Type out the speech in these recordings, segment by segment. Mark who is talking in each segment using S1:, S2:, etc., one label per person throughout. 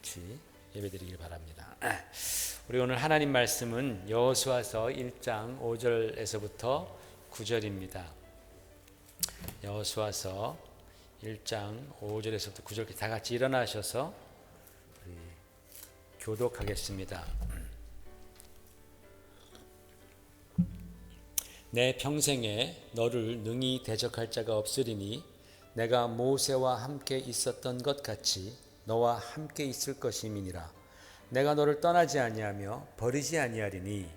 S1: 같이 예배드리길 바랍니다. 우리 오늘 하나님 말씀은 여호수아서 1장 5절에서부터 9절입니다. 여호수아서 1장 5절에서부터 9절까지 다 같이 일어나셔서 우리 교독하겠습니다. 내 평생에 너를 능히 대적할 자가 없으리니 내가 모세와 함께 있었던 것 같이 너와 함께 있을 것임이니라. 내가 너를 떠나지 아니하며 버리지 아니하리니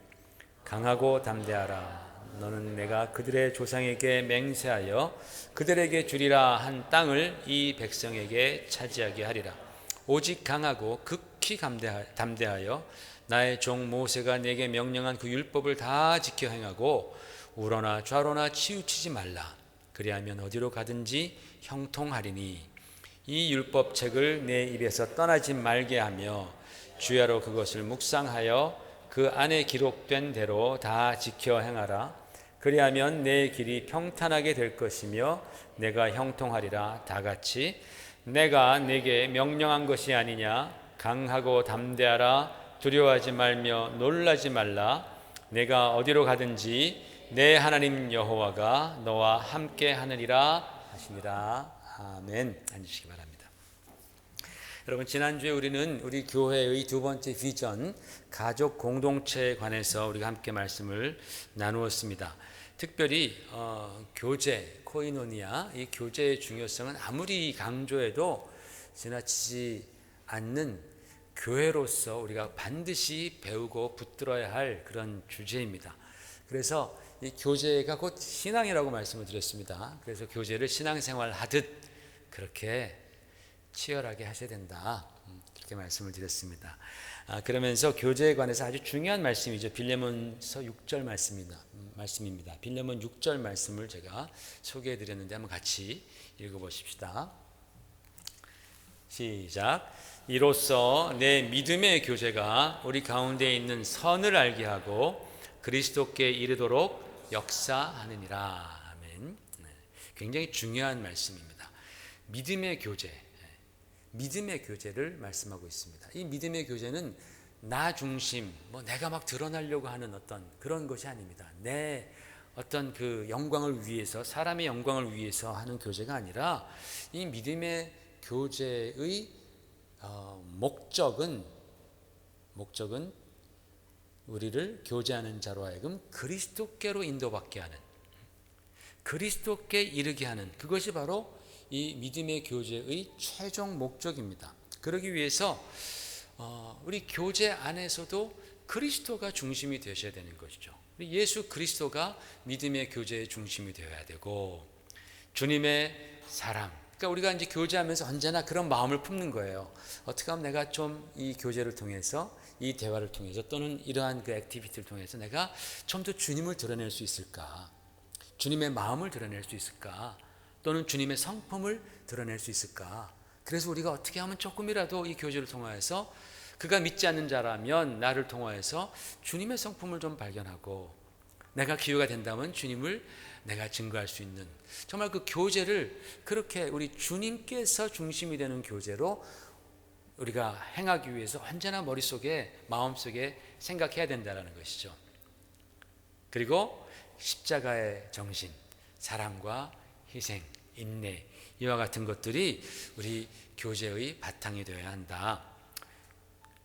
S1: 강하고 담대하라. 너는 내가 그들의 조상에게 맹세하여 그들에게 주리라 한 땅을 이 백성에게 차지하게 하리라. 오직 강하고 극히 담대하여 나의 종 모세가 내게 명령한 그 율법을 다 지켜 행하고 우러나 좌로나 치우치지 말라. 그리하면 어디로 가든지 형통하리니 이 율법책을 내 입에서 떠나지 말게 하며 주야로 그것을 묵상하여 그 안에 기록된 대로 다 지켜 행하라. 그리하면 내 길이 평탄하게 될 것이며 내가 형통하리라. 다 같이 내가 내게 명령한 것이 아니냐. 강하고 담대하라. 두려워하지 말며 놀라지 말라. 내가 어디로 가든지 내 하나님 여호와가 너와 함께 하느니라 하시니라. 아멘. 앉으시기 바랍니다. 여러분, 지난주에 우리는 우리 교회의 두 번째 비전, 가족 공동체에 관해서 우리가 함께 말씀을 나누었습니다. 특별히 교제, 코이노니아, 이 교제의 중요성은 아무리 강조해도 지나치지 않는 교회로서 우리가 반드시 배우고 붙들어야 할 그런 주제입니다. 그래서 이 교제가 곧 신앙이라고 말씀을 드렸습니다. 그래서 교제를 신앙생활 하듯 그렇게 치열하게 하셔야 된다, 그렇게 말씀을 드렸습니다. 그러면서 교제에 관해서 아주 중요한 말씀이죠. 빌레몬서 6절 말씀입니다. 빌레몬 6절 말씀을 제가 소개해 드렸는데 한번 같이 읽어보십시다. 시작. 이로써 내 믿음의 교제가 우리 가운데 있는 선을 알게 하고 그리스도께 이르도록 역사하느니라. 아멘. 굉장히 중요한 말씀입니다. 믿음의 교제, 믿음의 교제를 말씀하고 있습니다. 이 믿음의 교제는 나 중심, 내가 막 드러나려고 하는 어떤 그런 것이 아닙니다. 내 어떤 그 영광을 위해서, 사람의 영광을 위해서 하는 교제가 아니라 이 믿음의 교제의 목적은 우리를 교제하는 자로 하여금 그리스도께로 인도받게 하는, 그리스도께 이르게 하는, 그것이 바로 이 믿음의 교제의 최종 목적입니다. 그러기 위해서 우리 교제 안에서도 그리스도가 중심이 되셔야 되는 것이죠. 예수 그리스도가 믿음의 교제의 중심이 되어야 되고, 주님의 사랑, 그러니까 우리가 이제 교제하면서 언제나 그런 마음을 품는 거예요. 어떻게 하면 내가 좀 이 교제를 통해서, 이 대화를 통해서, 또는 이러한 그 액티비티를 통해서 내가 좀 더 주님을 드러낼 수 있을까? 주님의 마음을 드러낼 수 있을까? 또는 주님의 성품을 드러낼 수 있을까? 그래서 우리가 어떻게 하면 조금이라도 이 교제를 통하여서, 그가 믿지 않는 자라면 나를 통하여서 주님의 성품을 좀 발견하고, 내가 기회가 된다면 주님을 내가 증거할 수 있는, 정말 그 교제를 그렇게 우리 주님께서 중심이 되는 교제로 우리가 행하기 위해서 언제나 머릿속에, 마음속에 생각해야 된다는 것이죠. 그리고 십자가의 정신, 사랑과 희생, 인내, 이와 같은 것들이 우리 교제의 바탕이 되어야 한다.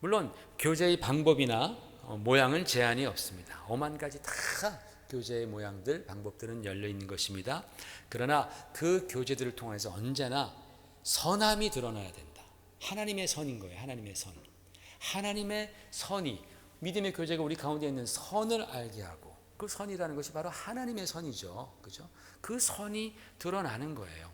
S1: 물론 교제의 방법이나 모양은 제한이 없습니다. 5만 가지 다 교제의 모양들, 방법들은 열려 있는 것입니다. 그러나 그 교제들을 통해서 언제나 선함이 드러나야 된다. 하나님의 선인 거예요. 하나님의 선. 하나님의 선이, 믿음의 교제가 우리 가운데 있는 선을 알게 하고, 그 선이라는 것이 바로 하나님의 선이죠. 그죠? 그 선이 드러나는 거예요.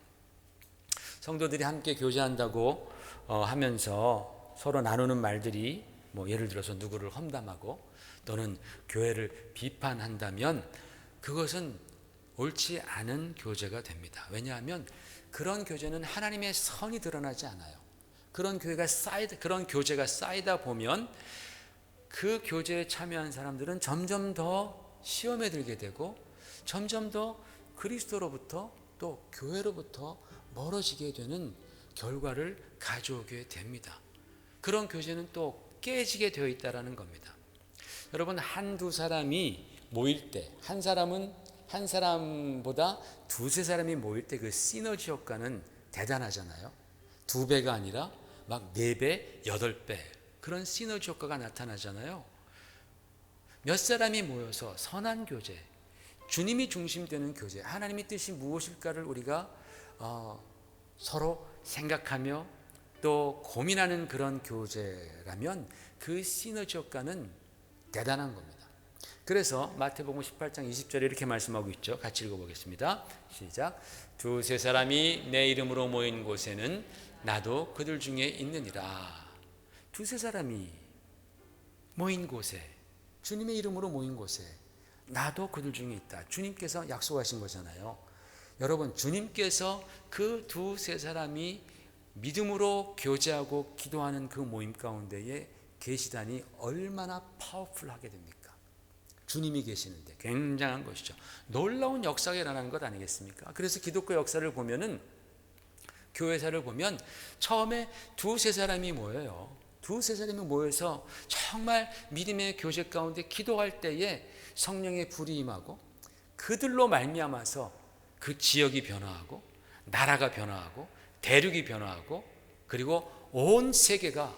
S1: 성도들이 함께 교제한다고 하면서 서로 나누는 말들이, 예를 들어서 누구를 험담하고 또는 교회를 비판한다면 그것은 옳지 않은 교제가 됩니다. 왜냐하면 그런 교제는 하나님의 선이 드러나지 않아요. 그런 교제가 쌓이다 보면 그 교제에 참여한 사람들은 점점 더 시험에 들게 되고, 점점 더 그리스도로부터, 또 교회로부터 멀어지게 되는 결과를 가져오게 됩니다. 그런 교제는 또 깨지게 되어 있다는 겁니다. 여러분, 한두 사람이 모일 때, 한 사람보다 두세 사람이 모일 때 그 시너지 효과는 대단하잖아요. 2배가 아니라 막 4배, 8배 그런 시너지 효과가 나타나잖아요. 몇 사람이 모여서 선한 교제, 주님이 중심되는 교제, 하나님의 뜻이 무엇일까를 우리가 서로 생각하며 또 고민하는 그런 교제라면 그 시너지 효과는 대단한 겁니다. 그래서 마태복음 18장 20절에 이렇게 말씀하고 있죠. 같이 읽어보겠습니다. 시작. 두세 사람이 내 이름으로 모인 곳에는 나도 그들 중에 있느니라. 두세 사람이 모인 곳에, 주님의 이름으로 모인 곳에 나도 그들 중에 있다. 주님께서 약속하신 거잖아요. 여러분, 주님께서 그 두세 사람이 믿음으로 교제하고 기도하는 그 모임 가운데에 계시다니 얼마나 파워풀하게 됩니까? 주님이 계시는데 굉장한 것이죠. 놀라운 역사가 일어나는 것 아니겠습니까? 그래서 기독교 역사를 보면은, 교회사를 보면 처음에 두세 사람이 모여요. 두세 사람이 모여서 정말 믿음의 교제 가운데 기도할 때에 성령의 불이 임하고 그들로 말미암아서 그 지역이 변화하고 나라가 변화하고 대륙이 변화하고 그리고 온 세계가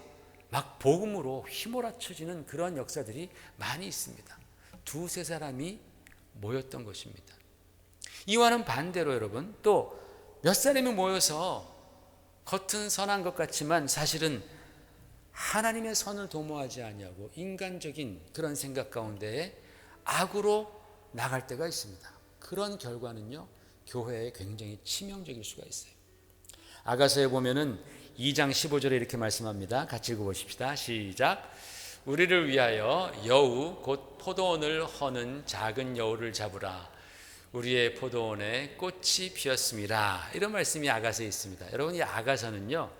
S1: 막 복음으로 휘몰아쳐지는 그런 역사들이 많이 있습니다. 두세 사람이 모였던 것입니다. 이와는 반대로 여러분, 또 몇 사람이 모여서 겉은 선한 것 같지만 사실은 하나님의 선을 도모하지 아니하고 인간적인 그런 생각 가운데에 악으로 나갈 때가 있습니다. 그런 결과는요, 교회에 굉장히 치명적일 수가 있어요. 아가서에 보면은 2장 15절에 이렇게 말씀합니다. 같이 읽어보십시다. 시작. 우리를 위하여 여우 곧 포도원을 허는 작은 여우를 잡으라. 우리의 포도원에 꽃이 피었습니다. 이런 말씀이 아가서에 있습니다. 여러분, 이 아가서는요,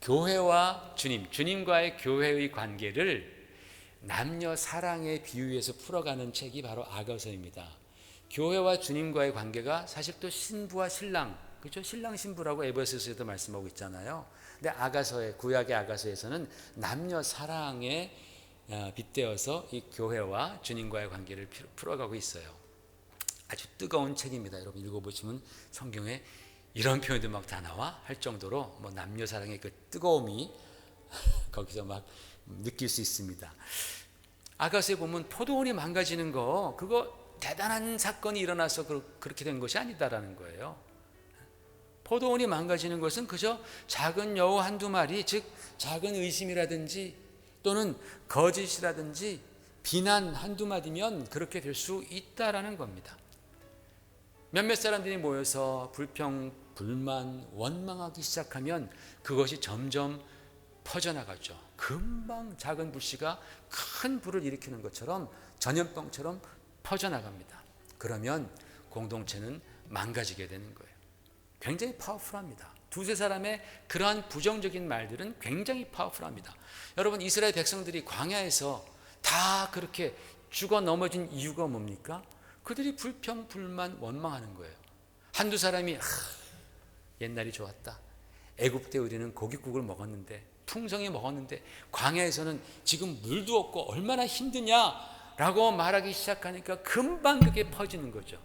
S1: 교회와 주님과의 교회의 관계를 남녀 사랑에 비유해서 풀어가는 책이 바로 아가서입니다. 교회와 주님과의 관계가 사실 또 신부와 신랑, 그렇죠? 신랑 신부라고 에베소서에도 말씀하고 있잖아요. 근데 아가서의, 구약의 아가서에서는 남녀 사랑에 빗대어서 이 교회와 주님과의 관계를 풀어가고 있어요. 아주 뜨거운 책입니다. 여러분 읽어보시면 성경에 이런 표현도 막 다 나와 할 정도로 뭐 남녀 사랑의 그 뜨거움이 거기서 막 느낄 수 있습니다. 아가서에 보면 포도원이 망가지는 거, 그거 대단한 사건이 일어나서 그렇게 된 것이 아니다라는 거예요. 포도원이 망가지는 것은 그저 작은 여우 한두 마리, 즉 작은 의심이라든지 또는 거짓이라든지 비난 한두 마디면 그렇게 될 수 있다라는 겁니다. 몇몇 사람들이 모여서 불평, 불만, 원망하기 시작하면 그것이 점점 퍼져나가죠. 금방 작은 불씨가 큰 불을 일으키는 것처럼 전염병처럼 퍼져나갑니다. 그러면 공동체는 망가지게 되는 거예요. 굉장히 파워풀합니다. 두세 사람의 그러한 부정적인 말들은 굉장히 파워풀합니다. 여러분, 이스라엘 백성들이 광야에서 다 그렇게 죽어 넘어진 이유가 뭡니까? 그들이 불평, 불만, 원망하는 거예요. 한두 사람이 옛날이 좋았다. 애굽 때 우리는 고깃국을 먹었는데, 풍성히 먹었는데 광야에서는 지금 물도 없고 얼마나 힘드냐라고 말하기 시작하니까 금방 그게 퍼지는 거죠.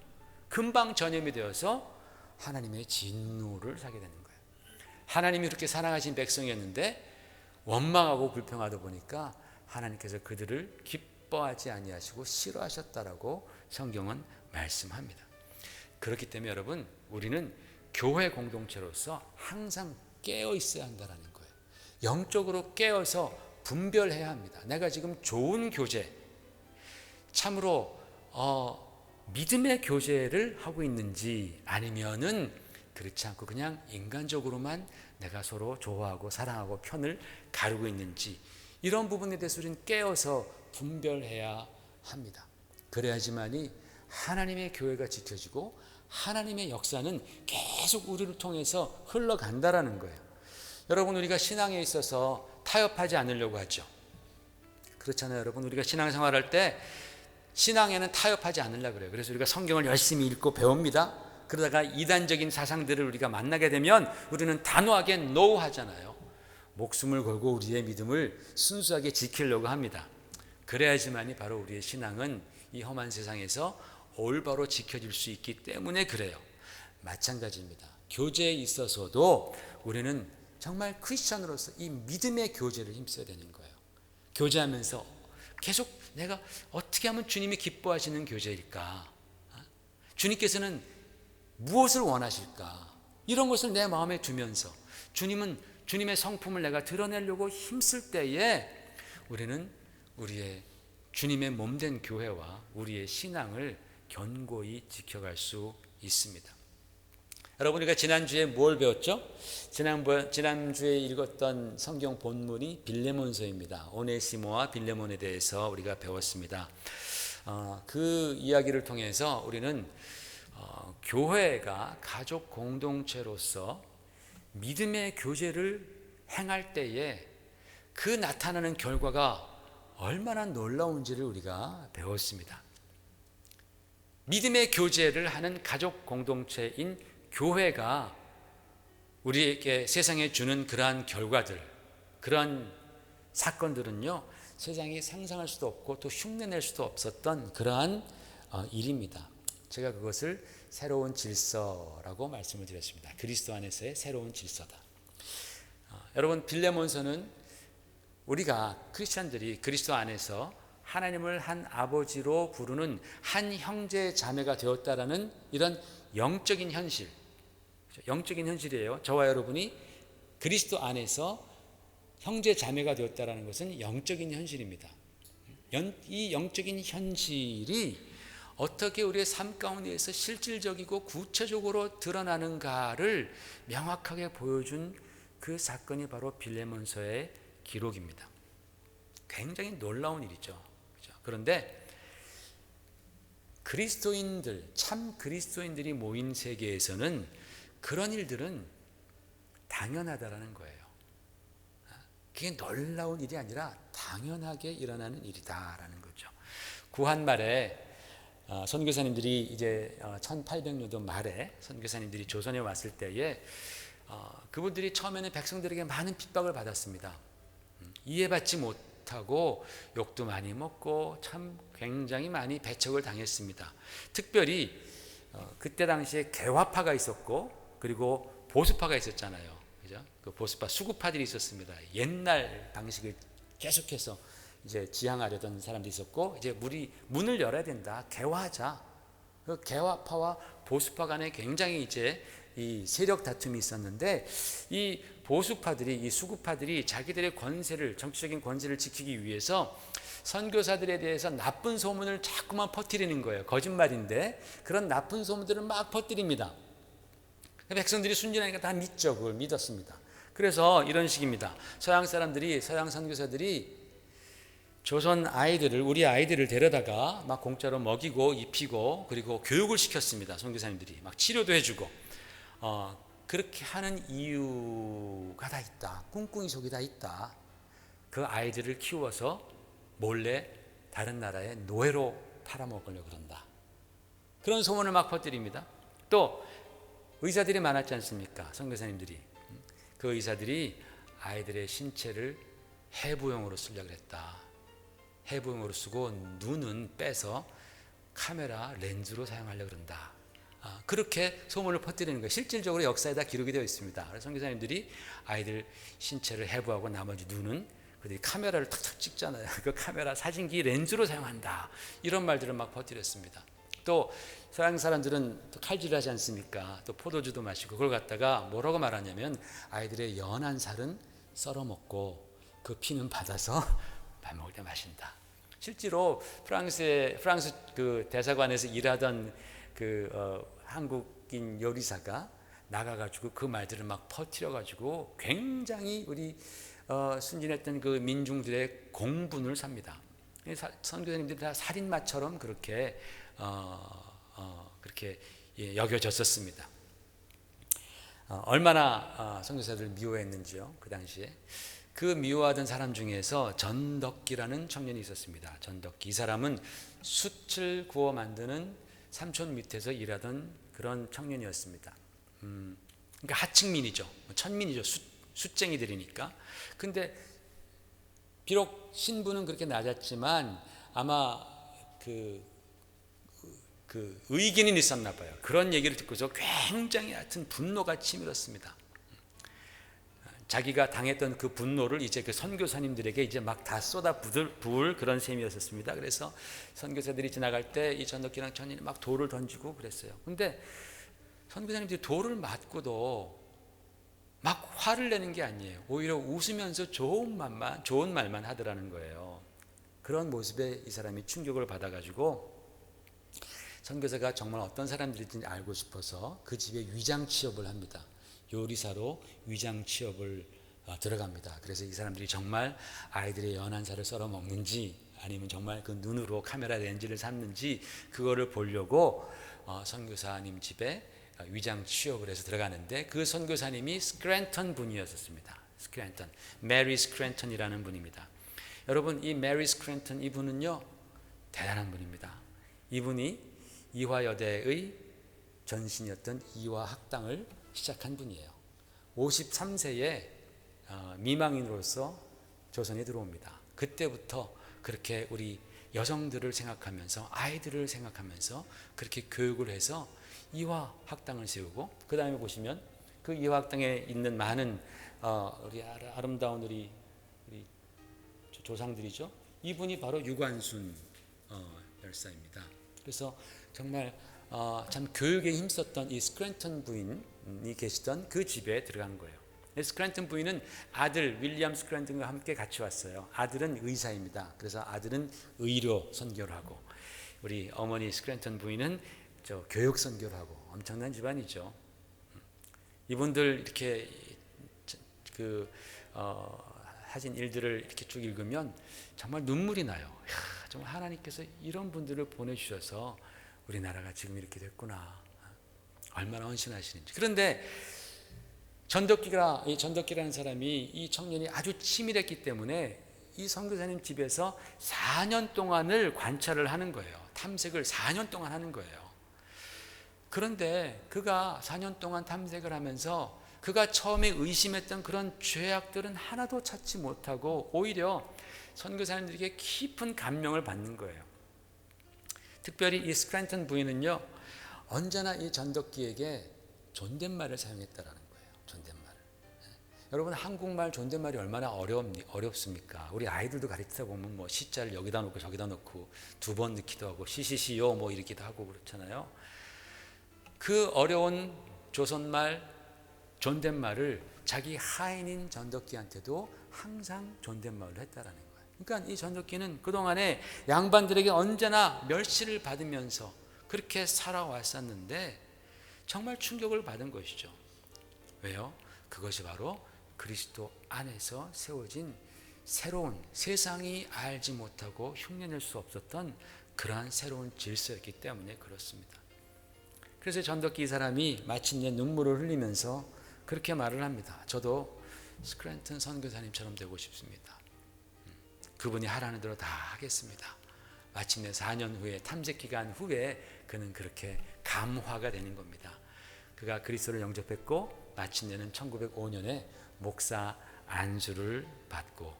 S1: 금방 전염이 되어서 하나님의 진노를 사게 되는 거예요. 하나님이 그렇게 사랑하신 백성이었는데 원망하고 불평하다 보니까 하나님께서 그들을 기뻐하지 아니하시고 싫어하셨다라고 성경은 말씀합니다. 그렇기 때문에 여러분, 우리는 교회 공동체로서 항상 깨어 있어야 한다는 거예요. 영적으로 깨어서 분별해야 합니다. 내가 지금 좋은 교제, 참으로 믿음의 교제를 하고 있는지, 아니면은 그렇지 않고 그냥 인간적으로만 내가 서로 좋아하고 사랑하고 편을 가르고 있는지, 이런 부분에 대해서 우리는 깨어서 분별해야 합니다. 그래야지만이 하나님의 교회가 지켜지고 하나님의 역사는 계속 우리를 통해서 흘러간다라는 거예요. 여러분, 우리가 신앙에 있어서 타협하지 않으려고 하죠. 그렇잖아요. 여러분, 우리가 신앙생활할 때 신앙에는 타협하지 않으려고 그래요. 그래서 우리가 성경을 열심히 읽고 배웁니다. 그러다가 이단적인 사상들을 우리가 만나게 되면 우리는 단호하게 노 하잖아요. 목숨을 걸고 우리의 믿음을 순수하게 지키려고 합니다. 그래야지만이 바로 우리의 신앙은 이 험한 세상에서 올바로 지켜질 수 있기 때문에 그래요. 마찬가지입니다. 교제에 있어서도 우리는 정말 크리스천으로서 이 믿음의 교제를 힘써야 되는 거예요. 교제하면서 계속 내가 어떻게 하면 주님이 기뻐하시는 교제일까? 주님께서는 무엇을 원하실까? 이런 것을 내 마음에 두면서 주님의 성품을 내가 드러내려고 힘쓸 때에 우리는 우리의 주님의 몸된 교회와 우리의 신앙을 견고히 지켜갈 수 있습니다. 여러분, 우리가 지난주에 뭘 배웠죠? 지난주에 읽었던 성경 본문이 빌레몬서입니다. 오네시모와 빌레몬에 대해서 우리가 배웠습니다. 그 이야기를 통해서 우리는 교회가 가족 공동체로서 믿음의 교제를 행할 때에 그 나타나는 결과가 얼마나 놀라운지를 우리가 배웠습니다. 믿음의 교제를 하는 가족 공동체인 교회가 우리에게 세상에 주는 그러한 결과들, 그러한 사건들은요, 세상이 상상할 수도 없고 또 흉내낼 수도 없었던 그러한 일입니다. 제가 그것을 새로운 질서라고 말씀을 드렸습니다. 그리스도 안에서의 새로운 질서다. 여러분, 빌레몬서는 우리가 크리스천들이 그리스도 안에서 하나님을 한 아버지로 부르는 한 형제 자매가 되었다라는 이런 영적인 현실, 영적인 현실이에요. 저와 여러분이 그리스도 안에서 형제 자매가 되었다라는 것은 영적인 현실입니다. 이 영적인 현실이 어떻게 우리의 삶 가운데에서 실질적이고 구체적으로 드러나는가를 명확하게 보여준 그 사건이 바로 빌레몬서의 기록입니다. 굉장히 놀라운 일이죠. 그런데 참 그리스도인들이 모인 세계에서는 그런 일들은 당연하다라는 거예요. 그게 놀라운 일이 아니라 당연하게 일어나는 일이다라는 거죠. 구한말에 선교사님들이 이제 1800년도 말에 선교사님들이 조선에 왔을 때에 그분들이 처음에는 백성들에게 많은 핍박을 받았습니다. 이해받지 못하고 욕도 많이 먹고 참 굉장히 많이 배척을 당했습니다. 특별히 그때 당시에 개화파가 있었고 그리고 보수파가 있었잖아요. 그죠? 그 보수파 수구파들이 있었습니다. 옛날 방식을 계속해서 이제 지향하려던 사람도 있었고, 이제 문을 열어야 된다, 개화하자. 그 개화파와 보수파 간에 굉장히 이제 이 세력 다툼이 있었는데, 이 보수파들이, 이 수구파들이 자기들의 권세를, 정치적인 권세를 지키기 위해서 선교사들에 대해서 나쁜 소문을 자꾸만 퍼뜨리는 거예요. 거짓말인데 그런 나쁜 소문들을 막 퍼뜨립니다. 백성들이 순진하니까 다 믿죠. 그걸 믿었습니다. 그래서 이런 식입니다. 서양 선교사들이 조선 아이들을, 우리 아이들을 데려다가 막 공짜로 먹이고 입히고 그리고 교육을 시켰습니다. 선교사님들이 막 치료도 해주고 그렇게 하는 이유가 다 있다. 꿍꿍이 속이 다 있다. 그 아이들을 키워서 몰래 다른 나라에 노예로 팔아먹으려고 그런다. 그런 소문을 막 퍼뜨립니다. 또 의사들이 많았지 않습니까? 선교사님들이. 그 의사들이 아이들의 신체를 해부용으로 쓰려고 했다. 해부용으로 쓰고 눈은 빼서 카메라 렌즈로 사용하려고 그런다. 그렇게 소문을 퍼뜨리는 거예요. 실질적으로 역사에 다 기록이 되어 있습니다. 그래서 선교사님들이 아이들 신체를 해부하고 나머지 눈은 그들이 카메라를 탁탁 찍잖아요. 그 카메라 사진기 렌즈로 사용한다. 이런 말들을 막 퍼뜨렸습니다. 또 서양 사람들은 또 칼질하지 않습니까? 또 포도주도 마시고 그걸 갖다가 뭐라고 말하냐면 아이들의 연한 살은 썰어 먹고 그 피는 받아서 밥 먹을 때 마신다. 실제로 프랑스 그 대사관에서 일하던 한국인 요리사가 나가가지고 그 말들을 막 퍼뜨려가지고 굉장히 우리 순진했던 그 민중들의 공분을 삽니다. 선교사님들이 다 살인마처럼 그렇게 여겨졌었습니다. 얼마나 선교사들을 미워했는지요. 그 당시에 그 미워하던 사람 중에서 전덕기라는 청년이 있었습니다. 전덕기. 이 사람은 숯을 구워 만드는 삼촌 밑에서 일하던 그런 청년이었습니다. 그러니까 하층민이죠. 천민이죠. 숫쟁이들이니까. 근데 비록 신분은 그렇게 낮았지만 아마 그 의견이 있었나 봐요. 그런 얘기를 듣고서 굉장히 하여튼 분노가 치밀었습니다. 자기가 당했던 그 분노를 이제 그 선교사님들에게 이제 막 다 쏟아 부을 그런 셈이었습니다. 그래서 선교사들이 지나갈 때 이 전덕기랑 천인이 막 돌을 던지고 그랬어요. 근데 선교사님들이 돌을 맞고도 막 화를 내는 게 아니에요. 오히려 웃으면서 좋은 말만 하더라는 거예요. 그런 모습에 이 사람이 충격을 받아가지고 선교사가 정말 어떤 사람들인지 알고 싶어서 그 집에 위장 취업을 합니다. 요리사로 위장 취업을 들어갑니다. 그래서 이 사람들이 정말 아이들의 연한 살을 썰어 먹는지 아니면 정말 그 눈으로 카메라 렌즈를 삼는지 그거를 보려고 선교사님 집에 위장 취업을 해서 들어가는데 그 선교사님이 스크랜턴 분이었습니다. 스크랜턴, 메리 스크랜턴이라는 분입니다. 여러분, 이 메리 스크랜턴 이분은요 대단한 분입니다. 이분이 이화여대의 전신이었던 이화학당을 시작한 분이에요. 53세에 미망인으로서 조선에 들어옵니다. 그때부터 그렇게 우리 여성들을 생각하면서 아이들을 생각하면서 그렇게 교육을 해서 이화학당을 세우고, 그 다음에 보시면 그 이화학당에 있는 많은 우리 아름다운 우리 조상들이죠. 이분이 바로 유관순 열사입니다. 그래서 정말 참 교육에 힘썼던 이 스크랜턴 부인이 계시던 그 집에 들어간 거예요. 스크랜턴 부인은 아들 윌리엄 스크랜턴과 함께 같이 왔어요. 아들은 의사입니다. 그래서 아들은 의료 선교를 하고, 우리 어머니 스크랜턴 부인은 교육 선교를 하고, 엄청난 집안이죠. 이분들 이렇게 하신 일들을 이렇게 쭉 읽으면 정말 눈물이 나요. 이야, 정말 하나님께서 이런 분들을 보내주셔서 우리나라가 지금 이렇게 됐구나. 얼마나 헌신하시는지. 그런데 전덕기라는 사람이, 이 청년이 아주 치밀했기 때문에 이 선교사님 집에서 4년 동안을 관찰을 하는 거예요. 탐색을 4년 동안 하는 거예요. 그런데 그가 4년 동안 탐색을 하면서 그가 처음에 의심했던 그런 죄악들은 하나도 찾지 못하고 오히려 선교사님들에게 깊은 감명을 받는 거예요. 특별히 이 스크랜턴 부인은요, 언제나 이 전덕기에게 존댓말을 사용했다라는 거예요. 존댓말을. 여러분, 한국말 존댓말이 얼마나 어렵습니까? 우리 아이들도 가르치다 보면 뭐 시자를 여기다 놓고 저기다 놓고 두 번 넣기도 하고 시시시요 뭐 이렇게도 하고 그렇잖아요. 그 어려운 조선말 존댓말을 자기 하인인 전덕기한테도 항상 존댓말로 했다라는 거예요. 그러니까 이 전덕기는 그동안에 양반들에게 언제나 멸시를 받으면서 그렇게 살아왔었는데 정말 충격을 받은 것이죠. 왜요? 그것이 바로 그리스도 안에서 세워진 새로운, 세상이 알지 못하고 흉내낼 수 없었던 그러한 새로운 질서였기 때문에 그렇습니다. 그래서 전덕기 이 사람이 마침내 눈물을 흘리면서 그렇게 말을 합니다. 저도 스크랜턴 선교사님처럼 되고 싶습니다. 그분이 하라는 대로 다 하겠습니다. 마침내 4년 후에, 탐색 기간 후에 그는 그렇게 감화가 되는 겁니다. 그가 그리스도를 영접했고 마침내는 1905년에 목사 안수를 받고,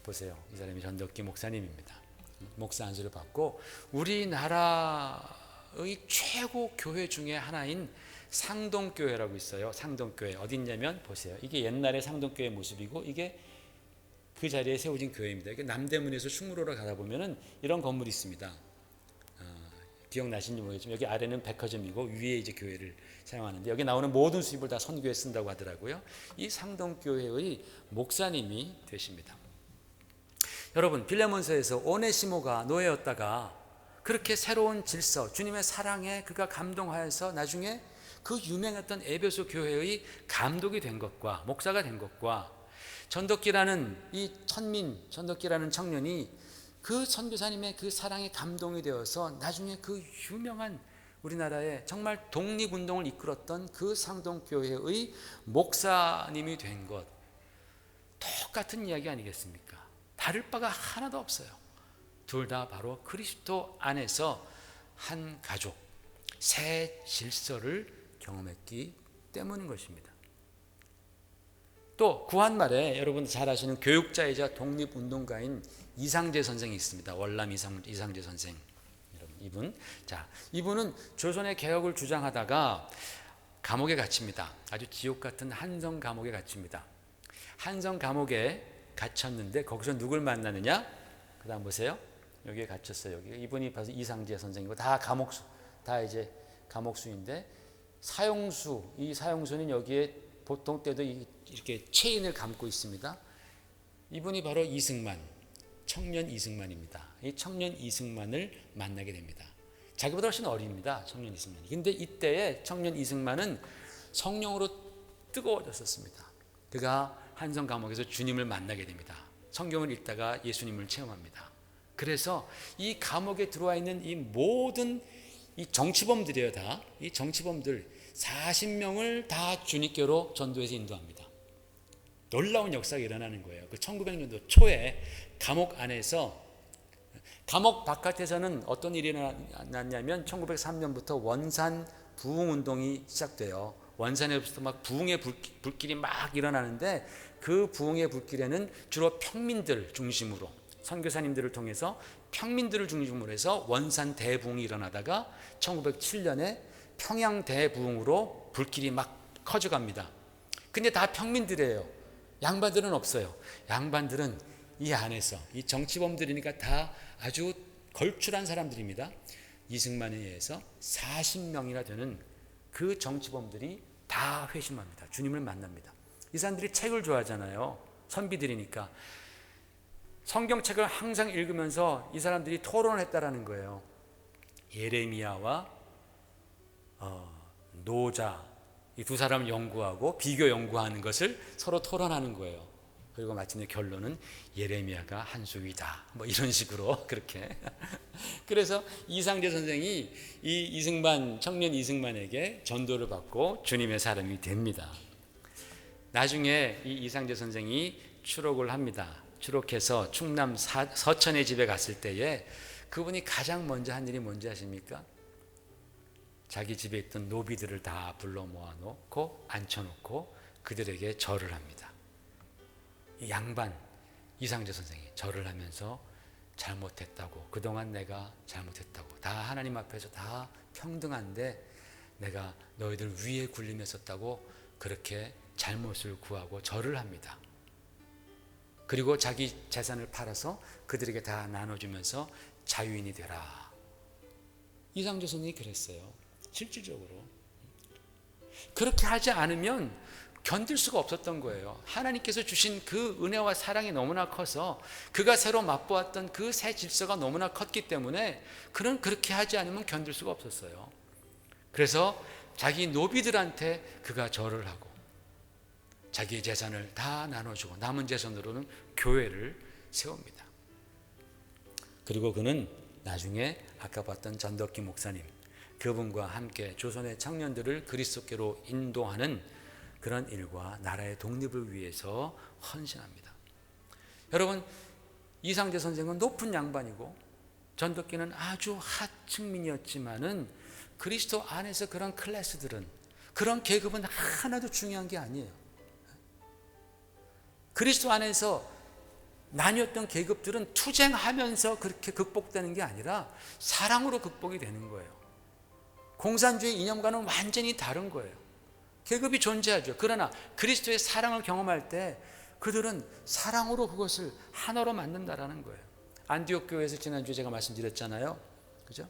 S1: 보세요, 이 사람이 전덕기 목사님입니다. 목사 안수를 받고 우리나라의 최고 교회 중에 하나인 상동교회라고 있어요. 상동교회 어디 있냐면 보세요. 이게 옛날의 상동교회 모습이고 이게 그 자리에 세워진 교회입니다. 이게 남대문에서 충무로로 가다 보면은 이런 건물이 있습니다. 기억나시는지 모르겠지만 여기 아래는 백화점이고 위에 이제 교회를 사용하는데 여기 나오는 모든 수입을 다 선교에 쓴다고 하더라고요. 이 상동교회의 목사님이 되십니다. 여러분, 빌레몬서에서 오네시모가 노예였다가 그렇게 새로운 질서, 주님의 사랑에 그가 감동하여서 나중에 그 유명했던 에베소 교회의 감독이 된 것과 목사가 된 것과 전덕기라는 이 전덕기라는 청년이 그 선교사님의 그 사랑에 감동이 되어서 나중에 그 유명한 우리나라의 정말 독립운동을 이끌었던 그 상동교회의 목사님이 된 것, 똑같은 이야기 아니겠습니까? 다를 바가 하나도 없어요. 둘 다 바로 그리스도 안에서 한 가족, 새 질서를 경험했기 때문인 것입니다. 또 구한말에 여러분 잘 아시는 교육자이자 독립운동가인 이상재 선생이 있습니다. 월남 이상재 선생. 이분은 조선의 개혁을 주장하다가 감옥에 갇힙니다. 아주 지옥 같은 한성 감옥에 갇힙니다. 한성 감옥에 갇혔는데 거기서 누굴 만나느냐? 그다음 보세요. 여기에 갇혔어요. 여기 이분이 바로 이상재 선생이고 다 감옥수, 다 이제 감옥수인데 사형수, 이 사형수는 여기에 보통 때도 이렇게 체인을 감고 있습니다. 이분이 바로 이승만, 청년 이승만입니다. 이 청년 이승만을 만나게 됩니다. 자기보다 훨씬 어립니다. 청년 이승만이. 근데 이때에 청년 이승만은 성령으로 뜨거워졌었습니다. 그가 한성 감옥에서 주님을 만나게 됩니다. 성경을 읽다가 예수님을 체험합니다. 그래서 이 감옥에 들어와 있는 이 모든 이 정치범들이에요. 다 이 정치범들 40명을 다 주님께로 전도해서 인도합니다. 놀라운 역사가 일어나는 거예요. 그 1900년도 초에 감옥 안에서, 감옥 바깥에서는 어떤 일이 일어났냐면 1903년부터 원산 부흥운동이 시작돼요. 원산에서부터 막 부흥의 불길이 막 일어나는데 그 부흥의 불길에는 주로 평민들 중심으로, 선교사님들을 통해서 평민들을 중심으로 해서 원산 대부흥이 일어나다가 1907년에 평양 대부흥으로 불길이 막 커져갑니다. 근데 다 평민들이에요. 양반들은 없어요. 양반들은 이 안에서, 이 정치범들이니까 다 아주 걸출한 사람들입니다. 이승만에 의해서 40명이나 되는 그 정치범들이 다 회심합니다. 주님을 만납니다. 이 사람들이 책을 좋아하잖아요. 선비들이니까. 성경책을 항상 읽으면서 이 사람들이 토론을 했다라는 거예요. 예레미야와 노자, 이 두 사람을 연구하고 비교 연구하는 것을 서로 토론하는 거예요. 그리고 마침내 결론은 예레미야가 한수위다, 뭐 이런 식으로 그렇게. 그래서 이상재 선생이 이 이승만, 청년 이승만에게 전도를 받고 주님의 사람이 됩니다. 나중에 이 이상재 선생이 추록을 합니다. 추록해서 충남 서천의 집에 갔을 때에 그분이 가장 먼저 한 일이 뭔지 아십니까? 자기 집에 있던 노비들을 다 불러 모아놓고 앉혀놓고 그들에게 절을 합니다. 이 양반 이상재 선생이 절을 하면서 잘못했다고, 그동안 내가 잘못했다고, 다 하나님 앞에서 다 평등한데 내가 너희들 위에 군림했었다고 그렇게 잘못을 구하고 절을 합니다. 그리고 자기 재산을 팔아서 그들에게 다 나눠주면서 자유인이 되라. 이상재 선생이 그랬어요. 실질적으로 그렇게 하지 않으면 견딜 수가 없었던 거예요. 하나님께서 주신 그 은혜와 사랑이 너무나 커서 그가 새로 맛보았던 그 새 질서가 너무나 컸기 때문에 그는 그렇게 하지 않으면 견딜 수가 없었어요. 그래서 자기 노비들한테 그가 절을 하고 자기의 재산을 다 나눠주고 남은 재산으로는 교회를 세웁니다. 그리고 그는 나중에 아까 봤던 전덕기 목사님, 그분과 함께 조선의 청년들을 그리스도께로 인도하는 그런 일과 나라의 독립을 위해서 헌신합니다. 여러분, 이상재 선생은 높은 양반이고 전덕기는 아주 하층민이었지만은 그리스도 안에서 그런 클래스들은, 그런 계급은 하나도 중요한 게 아니에요. 그리스도 안에서 나뉘었던 계급들은 투쟁하면서 그렇게 극복되는 게 아니라 사랑으로 극복이 되는 거예요. 공산주의 이념과는 완전히 다른 거예요. 계급이 존재하죠. 그러나 그리스도의 사랑을 경험할 때 그들은 사랑으로 그것을 하나로 만든다라는 거예요. 안디옥 교회에서 지난주에 제가 말씀드렸잖아요. 그죠?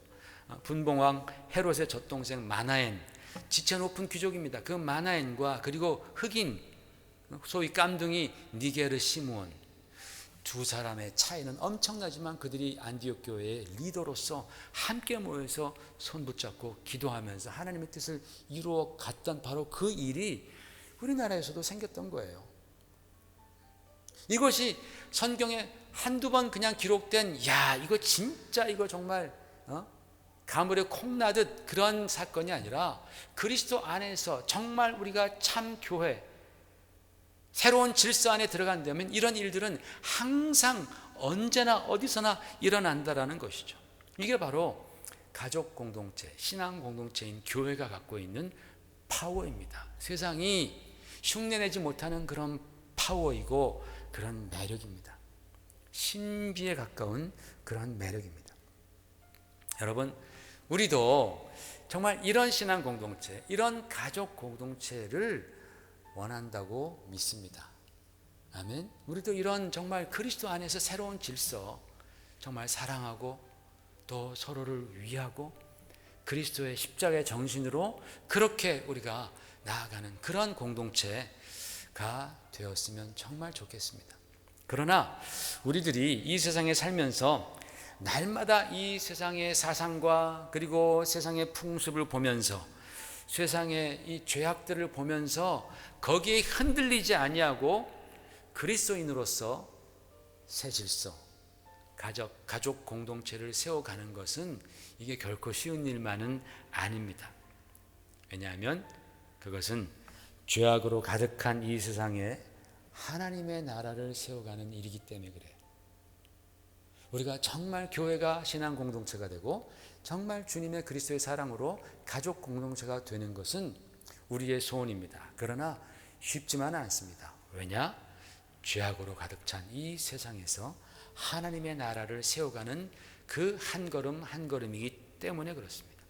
S1: 분봉왕 헤롯의 젖동생 마나엔, 지체 높은 귀족입니다. 그 마나엔과 그리고 흑인, 소위 깜둥이 니게르 시므온, 두 사람의 차이는 엄청나지만 그들이 안디옥 교회의 리더로서 함께 모여서 손 붙잡고 기도하면서 하나님의 뜻을 이루어 갔던 바로 그 일이 우리나라에서도 생겼던 거예요. 이것이 성경에 한두 번 그냥 기록된, 야 이거 진짜 이거 정말 가물에 콩나듯 그런 사건이 아니라 그리스도 안에서 정말 우리가 참 교회, 새로운 질서 안에 들어간다면 이런 일들은 항상 언제나 어디서나 일어난다라는 것이죠. 이게 바로 가족 공동체, 신앙 공동체인 교회가 갖고 있는 파워입니다. 세상이 흉내내지 못하는 그런 파워이고 그런 매력입니다. 신비에 가까운 그런 매력입니다. 여러분, 우리도 정말 이런 신앙 공동체, 이런 가족 공동체를 원한다고 믿습니다. 아멘. 우리도 이런 정말 그리스도 안에서 새로운 질서, 정말 사랑하고 또 서로를 위하고 그리스도의 십자가의 정신으로 그렇게 우리가 나아가는 그런 공동체가 되었으면 정말 좋겠습니다. 그러나 우리들이 이 세상에 살면서 날마다 이 세상의 사상과 그리고 세상의 풍습을 보면서 세상의 이 죄악들을 보면서 거기에 흔들리지 아니하고 그리스도인으로서 새 질서, 가족 공동체를 세워가는 것은 이게 결코 쉬운 일만은 아닙니다. 왜냐하면 그것은 죄악으로 가득한 이 세상에 하나님의 나라를 세워가는 일이기 때문에 그래요. 우리가 정말 교회가 신앙 공동체가 되고 정말 주님의 그리스도의 사랑으로 가족 공동체가 되는 것은 우리의 소원입니다. 그러나 쉽지만은 않습니다. 왜냐? 죄악으로 가득 찬 이 세상에서 하나님의 나라를 세워가는 그 한 걸음 한 걸음이기 때문에 그렇습니다.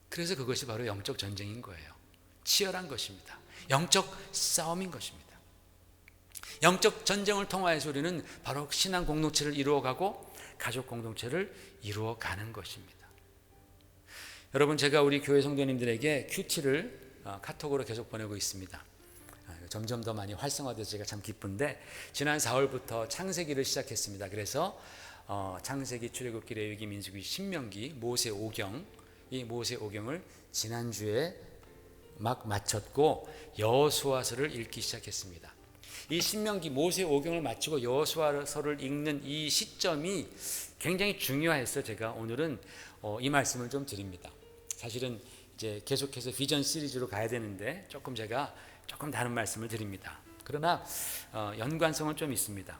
S1: 그래서 그것이 바로 영적 전쟁인 거예요. 치열한 것입니다. 영적 싸움인 것입니다. 영적 전쟁을 통하여서 우리는 바로 신앙 공동체를 이루어가고 가족 공동체를 이루어가는 것입니다. 여러분, 제가 우리 교회 성도님들에게 큐티를 카톡으로 계속 보내고 있습니다. 점점 더 많이 활성화돼서 제가 참 기쁜데, 지난 4월부터 창세기를 시작했습니다. 그래서 창세기, 출애굽기, 레위기, 민수기, 신명기, 모세 오경, 이 모세 오경을 지난주에 막 마쳤고 여호수아서를 읽기 시작했습니다. 이 신명기, 모세 오경을 마치고 여호수아서를 읽는 이 시점이 굉장히 중요해서 제가 오늘은 이 말씀을 좀 드립니다. 사실은 이제 계속해서 비전 시리즈로 가야 되는데 제가 조금 다른 말씀을 드립니다. 그러나 연관성은 좀 있습니다.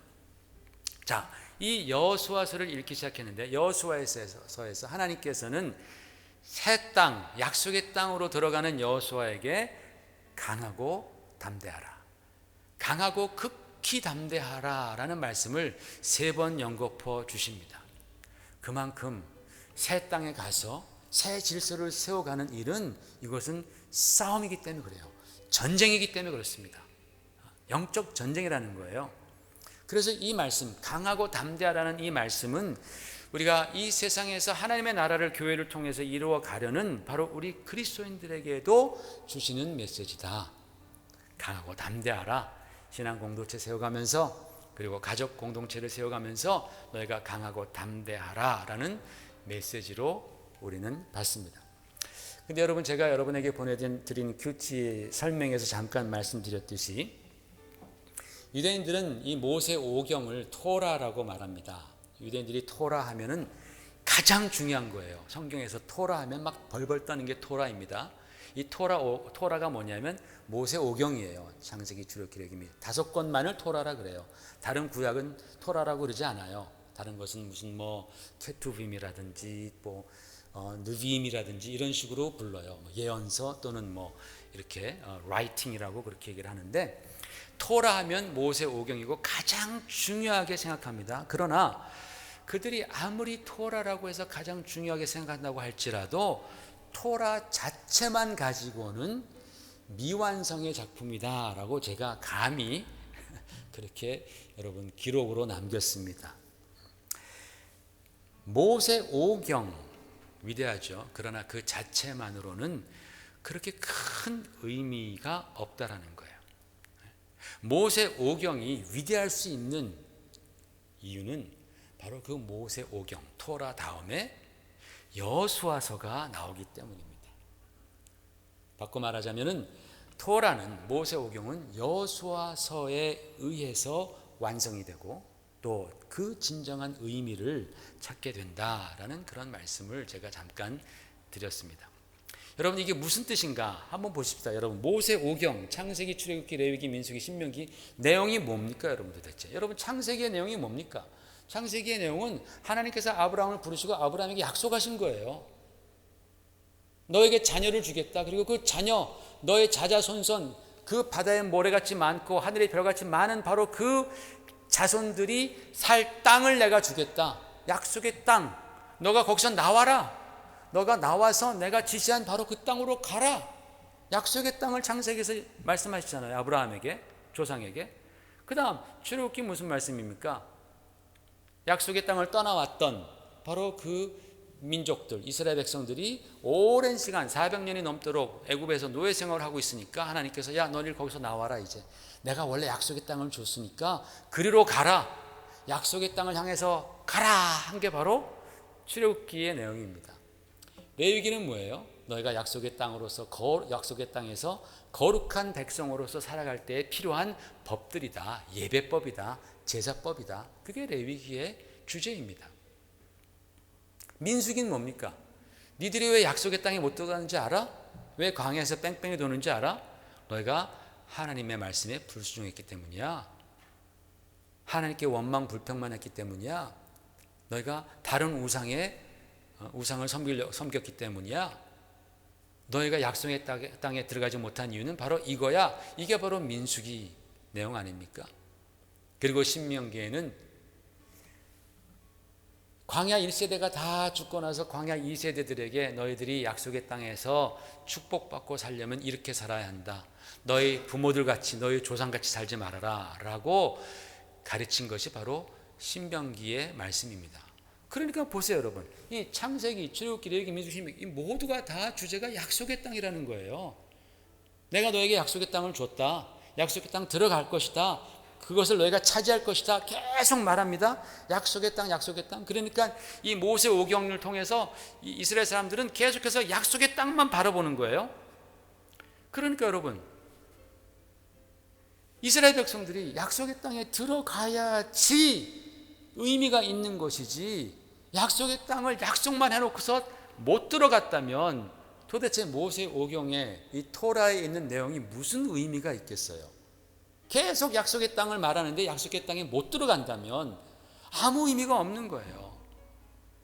S1: 자, 이 여호수아서를 읽기 시작했는데 여호수아서에서 하나님께서는 새 땅, 약속의 땅으로 들어가는 여호수아에게 강하고 담대하라, 강하고 극히 담대하라 라는 말씀을 3번 연거푸어 주십니다. 그만큼 새 땅에 가서 새 질서를 세워가는 일은 이것은 싸움이기 때문에 그래요. 전쟁이기 때문에 그렇습니다. 영적 전쟁이라는 거예요. 그래서 이 말씀, 강하고 담대하라는 이 말씀은 우리가 이 세상에서 하나님의 나라를 교회를 통해서 이루어 가려는 바로 우리 그리스도인들에게도 주시는 메시지다. 강하고 담대하라. 신앙 공동체 세워가면서 그리고 가족 공동체를 세워가면서 너희가 강하고 담대하라 라는 메시지로 우리는 받습니다. 근데 여러분, 제가 여러분에게 보내드린 큐티 설명에서 잠깐 말씀드렸듯이 유대인들은 이 모세 오경을 토라라고 말합니다. 유대인들이 토라 하면은 가장 중요한 거예요. 성경에서 토라 하면 막 벌벌 떠는 게 토라입니다. 이 토라가 뭐냐면 모세 오경이에요. 창세기, 출애굽기, 레위기 5권만을 토라라 그래요. 다른 구약은 토라라고 그러지 않아요. 다른 것은 무슨 케투빔이라든지 느빔이라든지 이런 식으로 불러요. 예언서 또는 이렇게 라이팅이라고 그렇게 얘기를 하는데, 토라 하면 모세 오경이고 가장 중요하게 생각합니다. 그러나 그들이 아무리 토라라고 해서 가장 중요하게 생각한다고 할지라도 토라 자체만 가지고는 미완성의 작품이다라고 제가 감히 그렇게 여러분 기록으로 남겼습니다. 모세 오경 위대하죠. 그러나 그 자체만으로는 그렇게 큰 의미가 없다라는 거예요. 모세 오경이 위대할 수 있는 이유는 바로 그 모세 오경, 토라 다음에 여호수아서가 나오기 때문입니다. 바꿔 말하자면은 토라는, 모세 오경은 여호수아서에 의해서 완성이 되고 또 그 진정한 의미를 찾게 된다라는 그런 말씀을 제가 잠깐 드렸습니다. 여러분, 이게 무슨 뜻인가 한번 보십시다. 여러분, 모세 오경, 창세기, 출애굽기, 레위기, 민수기, 신명기 내용이 뭡니까? 여러분, 도대체 여러분, 창세기의 내용이 뭡니까? 창세기의 내용은 하나님께서 아브라함을 부르시고 아브라함에게 약속하신 거예요. 너에게 자녀를 주겠다. 그리고 그 자녀, 너의 자자손손 그 바다의 모래같이 많고 하늘의 별같이 많은 바로 그 자손들이 살 땅을 내가 주겠다. 약속의 땅. 너가 거기서 나와라. 너가 나와서 내가 지시한 바로 그 땅으로 가라. 약속의 땅을 창세기에서 말씀하시잖아요. 아브라함에게, 조상에게. 그 다음 출애굽기 무슨 말씀입니까? 약속의 땅을 떠나왔던 바로 그 민족들, 이스라엘 백성들이 오랜 시간 400년이 넘도록 애굽에서 노예 생활을 하고 있으니까 하나님께서 야 너희들 거기서 나와라. 이제 내가 원래 약속의 땅을 줬으니까 그리로 가라. 약속의 땅을 향해서 가라 한 게 바로 출애굽기의 내용입니다. 레위기는 뭐예요? 너희가 약속의 땅으로서 약속의 땅에서 거룩한 백성으로서 살아갈 때 필요한 법들이다. 예배법이다. 제사법이다. 그게 레위기의 주제입니다. 민수기는 뭡니까? 니들이 왜 약속의 땅에 못 들어가는지 알아? 왜 광야에서 뺑뺑이 도는지 알아? 너희가 하나님의 말씀에 불순종했기 때문이야. 하나님께 원망 불평만 했기 때문이야. 너희가 다른 우상을 섬겼기 때문이야. 너희가 약속의 땅에 들어가지 못한 이유는 바로 이거야. 이게 바로 민수기 내용 아닙니까? 그리고 신명기에는 광야 1세대가 다 죽고 나서 광야 2세대들에게 너희들이 약속의 땅에서 축복받고 살려면 이렇게 살아야 한다. 너희 부모들같이 너희 조상같이 살지 말아라 라고 가르친 것이 바로 신명기의 말씀입니다. 그러니까 보세요 여러분. 이 창세기, 출애굽기, 레위기, 민수기 이 모두가 다 주제가 약속의 땅이라는 거예요. 내가 너에게 약속의 땅을 줬다. 약속의 땅 들어갈 것이다. 그것을 너희가 차지할 것이다. 계속 말합니다. 약속의 땅, 약속의 땅. 그러니까 이 모세 오경을 통해서 이 이스라엘 사람들은 계속해서 약속의 땅만 바라보는 거예요. 그러니까 여러분, 이스라엘 백성들이 약속의 땅에 들어가야지 의미가 있는 것이지 약속의 땅을 약속만 해놓고서 못 들어갔다면 도대체 모세 오경에 이 토라에 있는 내용이 무슨 의미가 있겠어요? 계속 약속의 땅을 말하는데 약속의 땅에 못 들어간다면 아무 의미가 없는 거예요.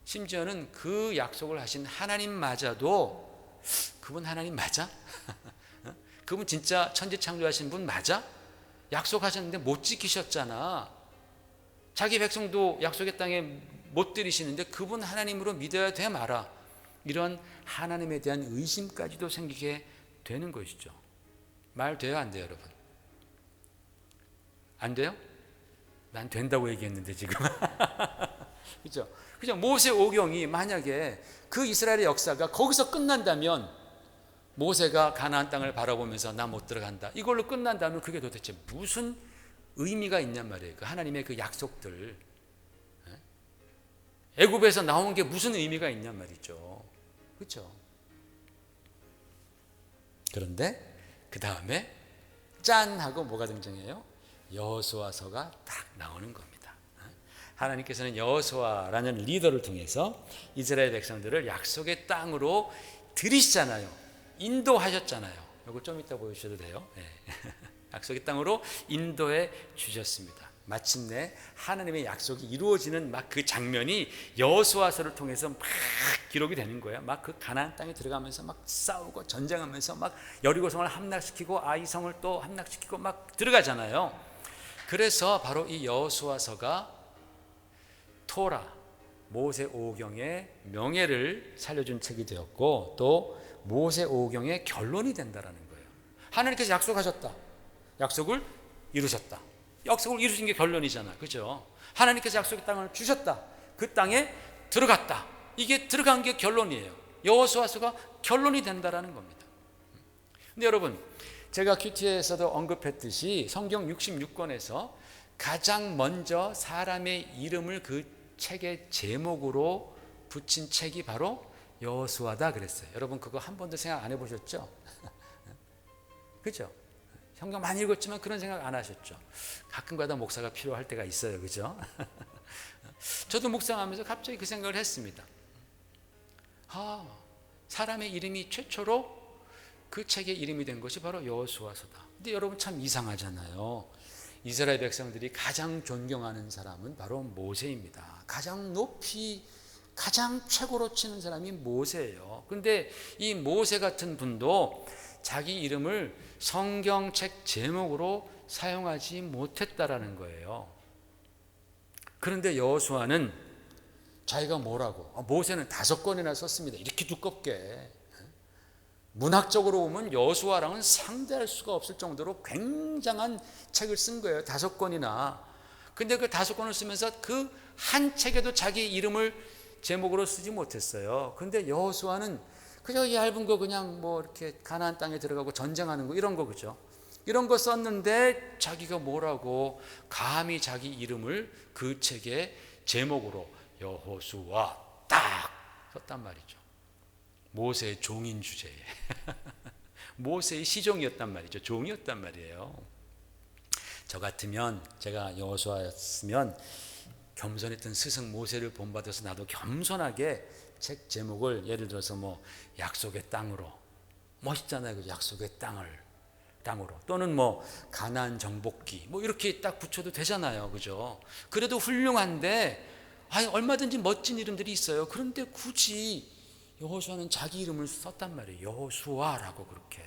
S1: 심지어는 그 약속을 하신 하나님마저도 그분 하나님 맞아? 그분 진짜 천지창조하신 분 맞아? 약속하셨는데 못 지키셨잖아. 자기 백성도 약속의 땅에 못 들이시는데 그분 하나님으로 믿어야 돼 말아. 이런 하나님에 대한 의심까지도 생기게 되는 것이죠. 말 돼요 안 돼요 여러분? 안 돼요? 난 된다고 얘기했는데 지금. 그죠? 그죠? 모세 오경이 만약에 그 이스라엘의 역사가 거기서 끝난다면 모세가 가나안 땅을 바라보면서 나 못 들어간다. 이걸로 끝난다면 그게 도대체 무슨 의미가 있냔 말이에요. 그 하나님의 그 약속들. 애굽에서 나온 게 무슨 의미가 있냔 말이죠. 그렇죠? 그런데 그 다음에 짠 하고 뭐가 등장해요? 여호수아서가 딱 나오는 겁니다. 하나님께서는 여호수아라는 리더를 통해서 이스라엘 백성들을 약속의 땅으로 들이시잖아요. 인도하셨잖아요. 이거 좀 이따 보여주셔도 돼요. 네. 약속의 땅으로 인도해 주셨습니다. 마침내 하나님의 약속이 이루어지는 막 그 장면이 여호수아서를 통해서 막 기록이 되는 거예요. 막 그 가나안 땅에 들어가면서 막 싸우고 전쟁하면서 막 여리고성을 함락시키고 아이성을 또 함락시키고 막 들어가잖아요. 그래서 바로 이 여호수아서가 토라, 모세 오경의 명예를 살려준 책이 되었고 또 모세 오경의 결론이 된다라는 거예요. 하나님께서 약속하셨다. 약속을 이루셨다. 약속을 이루신 게 결론이잖아. 그죠? 하나님께서 약속의 땅을 주셨다. 그 땅에 들어갔다. 이게 들어간 게 결론이에요. 여호수아서가 결론이 된다라는 겁니다. 근데 여러분, 제가 큐티에서도 언급했듯이 성경 66권에서 가장 먼저 사람의 이름을 그 책의 제목으로 붙인 책이 바로 여호수아다 그랬어요. 여러분 그거 한 번도 생각 안 해보셨죠? 그죠? 성경 많이 읽었지만 그런 생각 안 하셨죠? 가끔가다 목사가 필요할 때가 있어요. 그죠? 저도 묵상하면서 갑자기 그 생각을 했습니다. 사람의 이름이 최초로 그 책의 이름이 된 것이 바로 여호수아서다. 근데 여러분 참 이상하잖아요. 이스라엘 백성들이 가장 존경하는 사람은 바로 모세입니다. 가장 높이 가장 최고로 치는 사람이 모세예요. 그런데 이 모세 같은 분도 자기 이름을 성경책 제목으로 사용하지 못했다라는 거예요. 그런데 여호수아는 자기가 뭐라고? 모세는 5권이나 썼습니다. 이렇게 두껍게. 문학적으로 보면 여호수아랑은 상대할 수가 없을 정도로 굉장한 책을 쓴 거예요. 5권이나. 근데 그 5권을 쓰면서 그 한 책에도 자기 이름을 제목으로 쓰지 못했어요. 근데 여호수아는 그저 얇은 거 그냥 뭐 이렇게 가나안 땅에 들어가고 전쟁하는 거 이런 거 그죠? 이런 거 썼는데 자기가 뭐라고 감히 자기 이름을 그 책의 제목으로 여호수아 딱 썼단 말이죠. 모세의 종인 주제에 모세의 시종이었단 말이죠. 종이었단 말이에요. 저 같으면 제가 여호수아였으면 겸손했던 스승 모세를 본받아서 나도 겸손하게 책 제목을 예를 들어서 뭐 약속의 땅으로 멋있잖아요. 그 약속의 땅으로 또는 뭐 가나안 정복기 뭐 이렇게 딱 붙여도 되잖아요. 그죠? 그래도 훌륭한데 얼마든지 멋진 이름들이 있어요. 그런데 굳이 여호수아는 자기 이름을 썼단 말이에요. 여호수아라고 그렇게.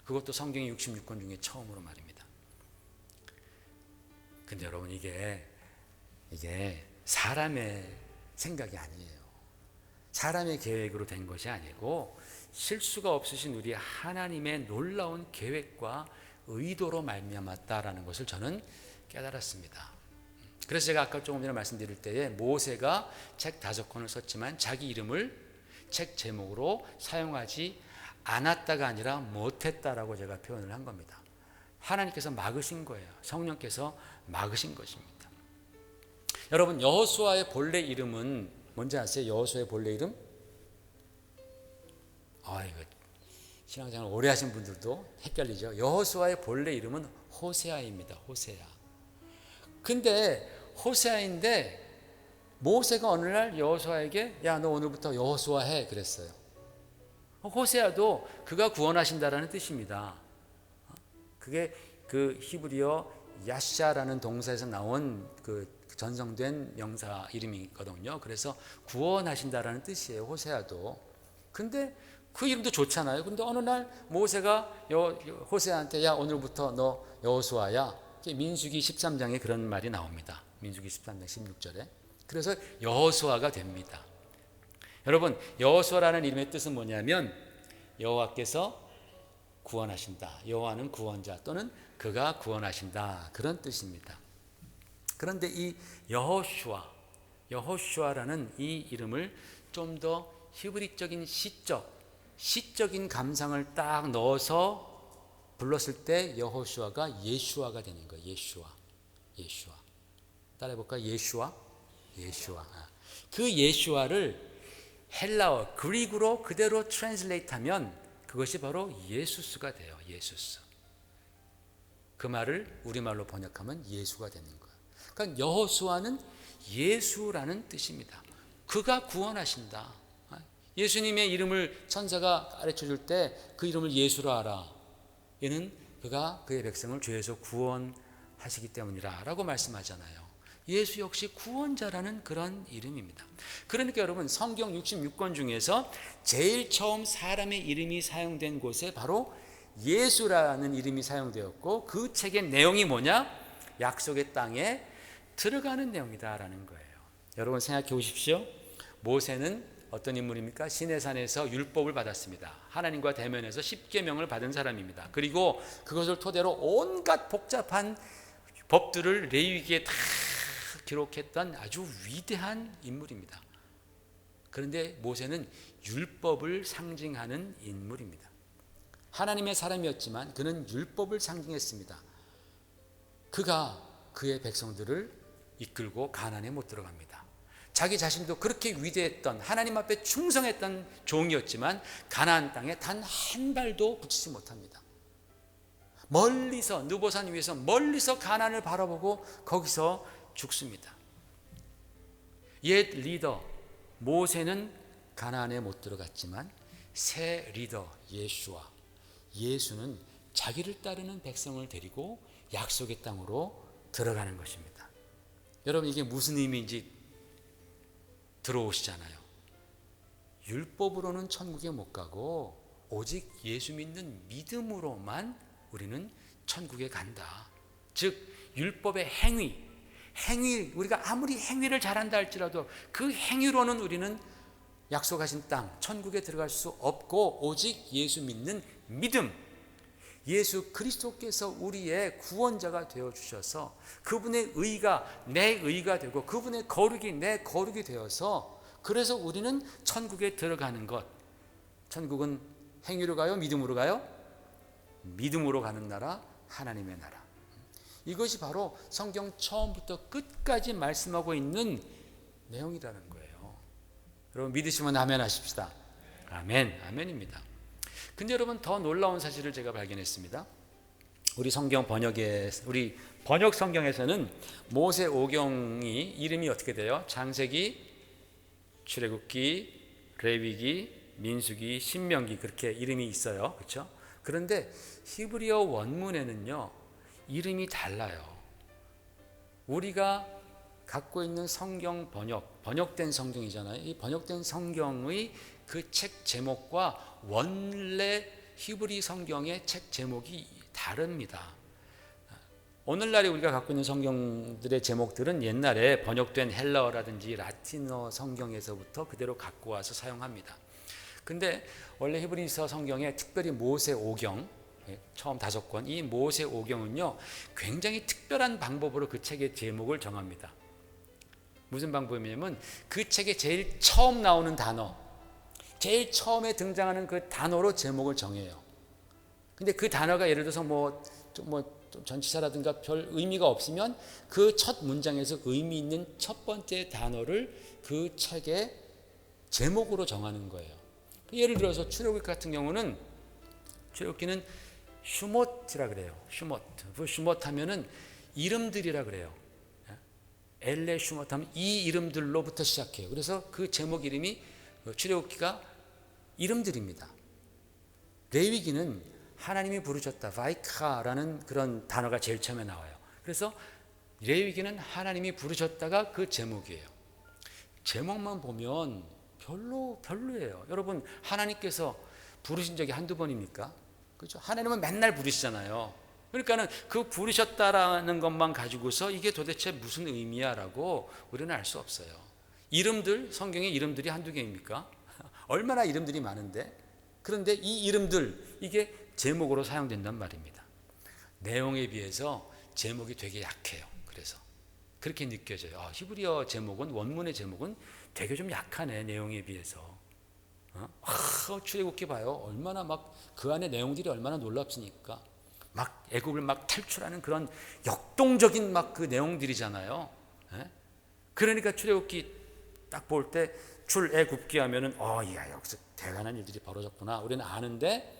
S1: 그것도 성경의 66권 중에 처음으로 말입니다. 근데 여러분 이게 사람의 생각이 아니에요. 사람의 계획으로 된 것이 아니고 실수가 없으신 우리 하나님의 놀라운 계획과 의도로 말미암았다라는 것을 저는 깨달았습니다. 그래서 제가 아까 조금 전에 말씀드릴 때에 모세가 책 5권을 썼지만 자기 이름을 책 제목으로 사용하지 않았다가 아니라 못했다라고 제가 표현을 한 겁니다. 하나님께서 막으신 거예요. 성령께서 막으신 것입니다. 여러분 여호수아의 본래 이름은 뭔지 아세요? 여호수아의 본래 이름? 이거 신앙생활 오래 하신 분들도 헷갈리죠. 여호수아의 본래 이름은 호세아입니다. 호세아. 근데 호세아인데 모세가 어느 날 여호수아에게 야 너 오늘부터 여호수아 해 그랬어요. 호세아도 그가 구원하신다라는 뜻입니다. 그게 그 히브리어 야샤라는 동사에서 나온 그 전성된 명사 이름이거든요. 그래서 구원하신다라는 뜻이에요. 호세아도. 근데 그 이름도 좋잖아요. 근데 어느 날 모세가 호세아한테 야 오늘부터 너 여호수아야. 민수기 13장에 그런 말이 나옵니다. 민수기 13장 16절에. 그래서 여호수아가 됩니다. 여러분 여호수아라는 이름의 뜻은 뭐냐면 여호와께서 구원하신다. 여호와는 구원자 또는 그가 구원하신다. 그런 뜻입니다. 그런데 이 여호슈아라는 이 이름을 좀 더 히브리적인 시적인 감상을 딱 넣어서 불렀을 때 여호슈아가 예슈아가 되는 거예요. 예슈아. 따라해볼까요? 예슈아. 그 예슈아를 헬라어 그리그로 그대로 트랜슬레이트하면 그것이 바로 예수스가 돼요. 예수스. 그 말을 우리말로 번역하면 예수가 되는 거예요. 그러니까 여호수아는 예수라는 뜻입니다. 그가 구원하신다. 예수님의 이름을 천사가 가르쳐줄 때 그 이름을 예수라 하라. 이는 그가 그의 백성을 죄에서 구원하시기 때문이라 라고 말씀하잖아요. 예수 역시 구원자라는 그런 이름입니다. 그러니까 여러분 성경 66권 중에서 제일 처음 사람의 이름이 사용된 곳에 바로 예수라는 이름이 사용되었고 그 책의 내용이 뭐냐? 약속의 땅에 들어가는 내용이다라는 거예요. 여러분 생각해 보십시오. 모세는 어떤 인물입니까? 시내산에서 율법을 받았습니다. 하나님과 대면해서 십계명을 받은 사람입니다. 그리고 그것을 토대로 온갖 복잡한 법들을 레위기에 다 기록했던 아주 위대한 인물입니다. 그런데 모세는 율법을 상징하는 인물입니다. 하나님의 사람이었지만 그는 율법을 상징했습니다. 그가 그의 백성들을 이끌고 가나안에 못 들어갑니다. 자기 자신도 그렇게 위대했던 하나님 앞에 충성했던 종이었지만 가나안 땅에 단 한 발도 붙이지 못합니다. 멀리서 느보산 위에서 멀리서 가나안을 바라보고 거기서 죽습니다. 옛 리더 모세는 가나안에 못 들어갔지만 새 리더 예수는 자기를 따르는 백성을 데리고 약속의 땅으로 들어가는 것입니다. 여러분 이게 무슨 의미인지 들어오시잖아요. 율법으로는 천국에 못 가고 오직 예수 믿는 믿음으로만 우리는 천국에 간다. 즉 율법의 행위, 우리가 아무리 행위를 잘한다 할지라도 그 행위로는 우리는 약속하신 땅 천국에 들어갈 수 없고, 오직 예수 믿는 믿음, 예수 그리스도께서 우리의 구원자가 되어주셔서 그분의 의가 내 의가 되고 그분의 거룩이 내 거룩이 되어서, 그래서 우리는 천국에 들어가는 것. 천국은 행위로 가요? 믿음으로 가요? 믿음으로 가는 나라, 하나님의 나라. 이것이 바로 성경 처음부터 끝까지 말씀하고 있는 내용이라는 거예요. 여러분 믿으시면 아멘 하십시다. 아멘, 아멘입니다. 근데 여러분 더 놀라운 사실을 제가 발견했습니다. 우리 성경 번역에, 우리 번역 성경에서는 모세오경이 이름이 어떻게 돼요? 창세기, 출애굽기, 레위기, 민수기, 신명기, 그렇게 이름이 있어요. 그렇죠? 그런데 히브리어 원문에는요 이름이 달라요. 우리가 갖고 있는 성경 번역된 성경이잖아요. 이 번역된 성경의 그 책 제목과 원래 히브리 성경의 책 제목이 다릅니다. 오늘날에 우리가 갖고 있는 성경들의 제목들은 옛날에 번역된 헬라어라든지 라틴어 성경에서부터 그대로 갖고 와서 사용합니다. 근데 원래 히브리서 성경에 특별히 모세오경, 처음 5권, 이 모세오경은요 굉장히 특별한 방법으로 그 책의 제목을 정합니다. 무슨 방법이냐면 그 책에 제일 처음 나오는 단어, 제일 처음에 등장하는 그 단어로 제목을 정해요. 근데 그 단어가 예를 들어서 좀 전치사라든가 별 의미가 없으면 그 첫 문장에서 의미 있는 첫 번째 단어를 그 책의 제목으로 정하는 거예요. 예를 들어서 출애굽기 같은 경우는, 출애굽기는 슈못이라 그래요. 슈못. 그 슈못 하면은 이름들이라 그래요. 엘레 슈못 하면 이 이름들로부터 시작해요. 그래서 그 제목 이름이, 출애굽기가 이름들입니다. 레위기는 하나님이 부르셨다, 바이카라는 그런 단어가 제일 처음에 나와요. 그래서 레위기는 하나님이 부르셨다가 그 제목이에요. 제목만 보면 별로예요. 여러분 하나님께서 부르신 적이 한두 번입니까? 그렇죠? 하나님은 맨날 부르시잖아요. 그러니까는 그 부르셨다라는 것만 가지고서 이게 도대체 무슨 의미야라고 우리는 알 수 없어요. 이름들, 성경에 이름들이 한두 개입니까? 얼마나 이름들이 많은데. 그런데 이 이름들, 이게 제목으로 사용된단 말입니다. 내용에 비해서 제목이 되게 약해요. 그래서 그렇게 느껴져요. 히브리어 제목은, 원문의 제목은 되게 좀 약하네, 내용에 비해서. 출애굽기 봐요. 얼마나 막 그 안에 내용들이 얼마나 놀랍습니까? 막 애굽을 막 탈출하는 그런 역동적인 막 그 내용들이잖아요. 그러니까 출애굽기 딱 볼 때 출애굽기 하면은 야, 여기서 대단한 일들이 벌어졌구나 우리는 아는데,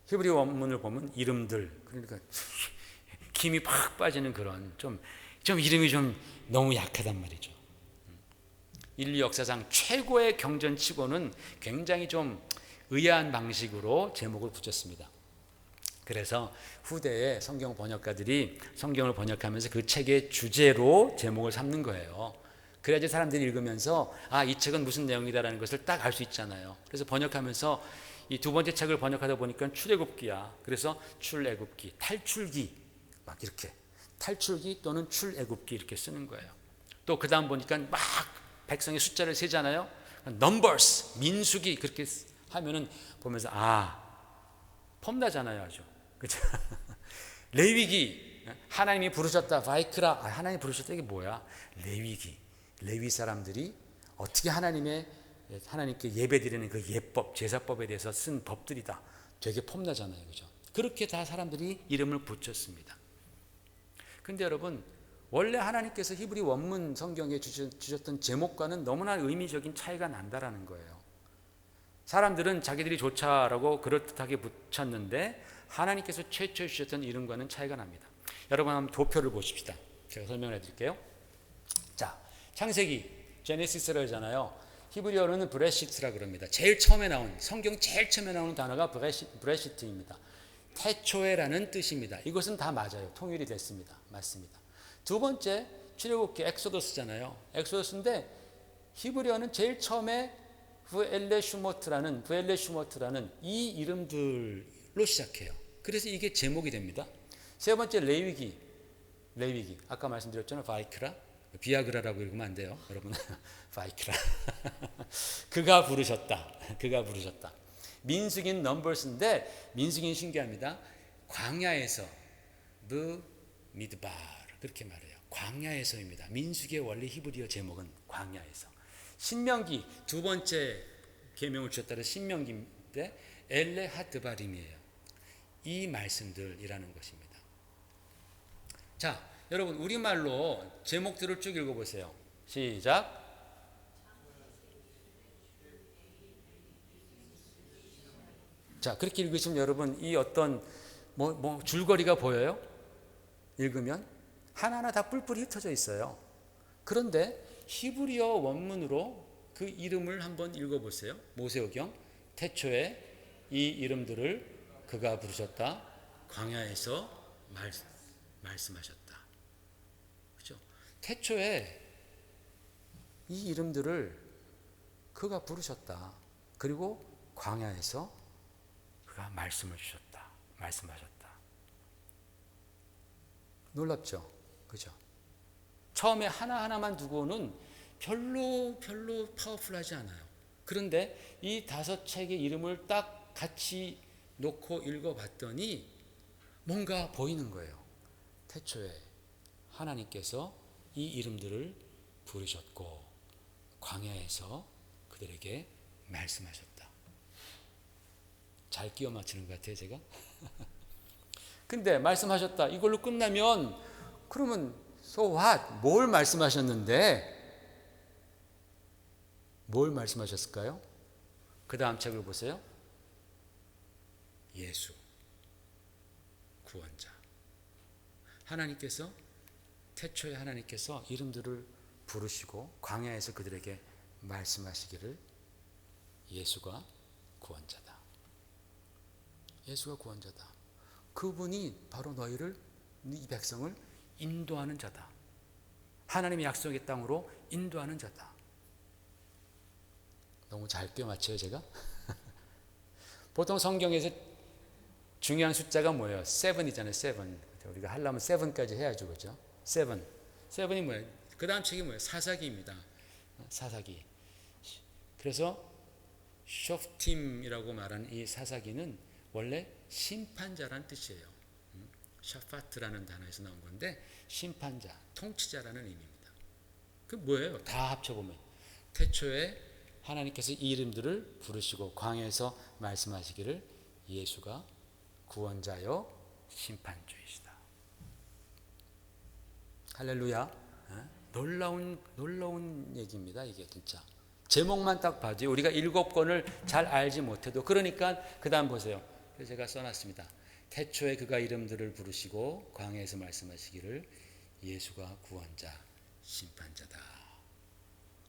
S1: 히브리 원문을 보면 이름들, 그러니까 김이 팍 빠지는 그런 좀 이름이 좀 너무 약하단 말이죠. 인류 역사상 최고의 경전치고는 굉장히 좀 의아한 방식으로 제목을 붙였습니다. 그래서 후대에 성경 번역가들이 성경을 번역하면서 그 책의 주제로 제목을 삼는 거예요. 그래야지 사람들이 읽으면서 이 책은 무슨 내용이다라는 것을 딱 알 수 있잖아요. 그래서 번역하면서 이 두 번째 책을 번역하다 보니까 출애굽기야. 그래서 출애굽기, 탈출기, 막 이렇게 탈출기 또는 출애굽기 이렇게 쓰는 거예요. 또 그 다음 보니까 막 백성의 숫자를 세잖아요. Numbers, 민수기 그렇게 하면은 보면서 폼나잖아요, 아주. 그렇죠? 레위기, 하나님이 부르셨다, 바이크라, 하나님이 부르셨다, 이게 뭐야? 레위기, 레위 사람들이 어떻게 하나님께 예배드리는 그 예법, 제사법에 대해서 쓴 법들이다. 되게 폼나잖아요, 그죠? 그렇게 다 사람들이 이름을 붙였습니다. 근데 여러분, 원래 하나님께서 히브리 원문 성경에 주셨던 제목과는 너무나 의미적인 차이가 난다라는 거예요. 사람들은 자기들이 좋자라고 그럴듯하게 붙였는데 하나님께서 최초에 주셨던 이름과는 차이가 납니다. 여러분 한번 도표를 보십시다. 제가 설명을 해드릴게요. 자, 창세기, 제네시스라고 하잖아요. 히브리어로는 브레시트라 그럽니다. 제일 처음에 나온, 성경 제일 처음에 나오는 단어가 브레시트입니다. 태초에라는 뜻입니다. 이것은 다 맞아요. 통일이 됐습니다. 맞습니다. 두 번째, 출애굽기 엑소더스잖아요. 엑소더스인데 히브리어는 제일 처음에 부엘레 슈머트라는 이 이름들로 시작해요. 그래서 이게 제목이 됩니다. 세 번째 레위기. 아까 말씀드렸잖아요. 바이크라. 비아그라라고 읽으면 안 돼요. 여러분. 바이크라. 그가 부르셨다. 민수기는 넘버스인데 민수기는 신기합니다. 광야에서 the midbar 그렇게 말해요. 광야에서입니다. 민수기의 원래 히브리어 제목은 광야에서. 신명기 두 번째 계명을 주셨다는 신명기인데 엘레 하드바림이에요. 이 말씀들이라는 것입니다. 자, 여러분 우리말로 제목들을 쭉 읽어보세요. 시작. 자, 그렇게 읽으시면 여러분 이 어떤 줄거리가 보여요? 읽으면 하나하나 다 뿔뿔이 흩어져 있어요. 그런데 히브리어 원문으로 그 이름을 한번 읽어보세요. 모세오경. 태초에 이 이름들을 그가 부르셨다. 광야에서 말씀하셨다. 그렇죠? 태초에 이 이름들을 그가 부르셨다. 그리고 광야에서 그가 말씀을 주셨다. 말씀하셨다. 놀랍죠? 그죠? 처음에 하나하나만 두고는 별로 파워풀하지 않아요. 그런데 이 5책의 이름을 딱 같이 놓고 읽어봤더니 뭔가 보이는 거예요. 태초에 하나님께서 이 이름들을 부르셨고 광야에서 그들에게 말씀하셨다. 잘 끼워 맞추는 것 같아요, 제가. 근데 말씀하셨다. 이걸로 끝나면 그러면 so what? 뭘 말씀하셨는데? 뭘 말씀하셨을까요? 그 다음 책을 보세요. 예수, 구원자. 태초에 하나님께서 이름들을 부르시고 광야에서 그들에게 말씀하시기를 예수가 구원자다. 예수가 구원자다. 그분이 바로 너희를, 이 백성을 인도하는 자다. 하나님의 약속의 땅으로 인도하는 자다. 너무 잘 끼워 맞춰요, 제가? 보통 성경에서 중요한 숫자가 뭐예요? 7이잖아요, 7. 우리가 하려면 7까지 해야죠, 그죠? 7이 뭐예요? 그 다음 책이 뭐예요? 사사기입니다. 사사기. 그래서 쇼프팀이라고 말하는 이 사사기는 원래 심판자란 뜻이에요. 샤파트라는 단어에서 나온 건데 심판자, 통치자라는 의미입니다. 그 뭐예요? 다 합쳐보면 태초에 하나님께서 이 이름들을 부르시고 광야에서 말씀하시기를 예수가 구원자요 심판주이시다. 할렐루야. 놀라운 얘기입니다. 이게 진짜 제목만 딱 봐도 우리가 7권을 잘 알지 못해도, 그러니까 그 다음 보세요. 그래서 제가 써놨습니다. 태초에 그가 이름들을 부르시고 광야에서 말씀하시기를 예수가 구원자 심판자다.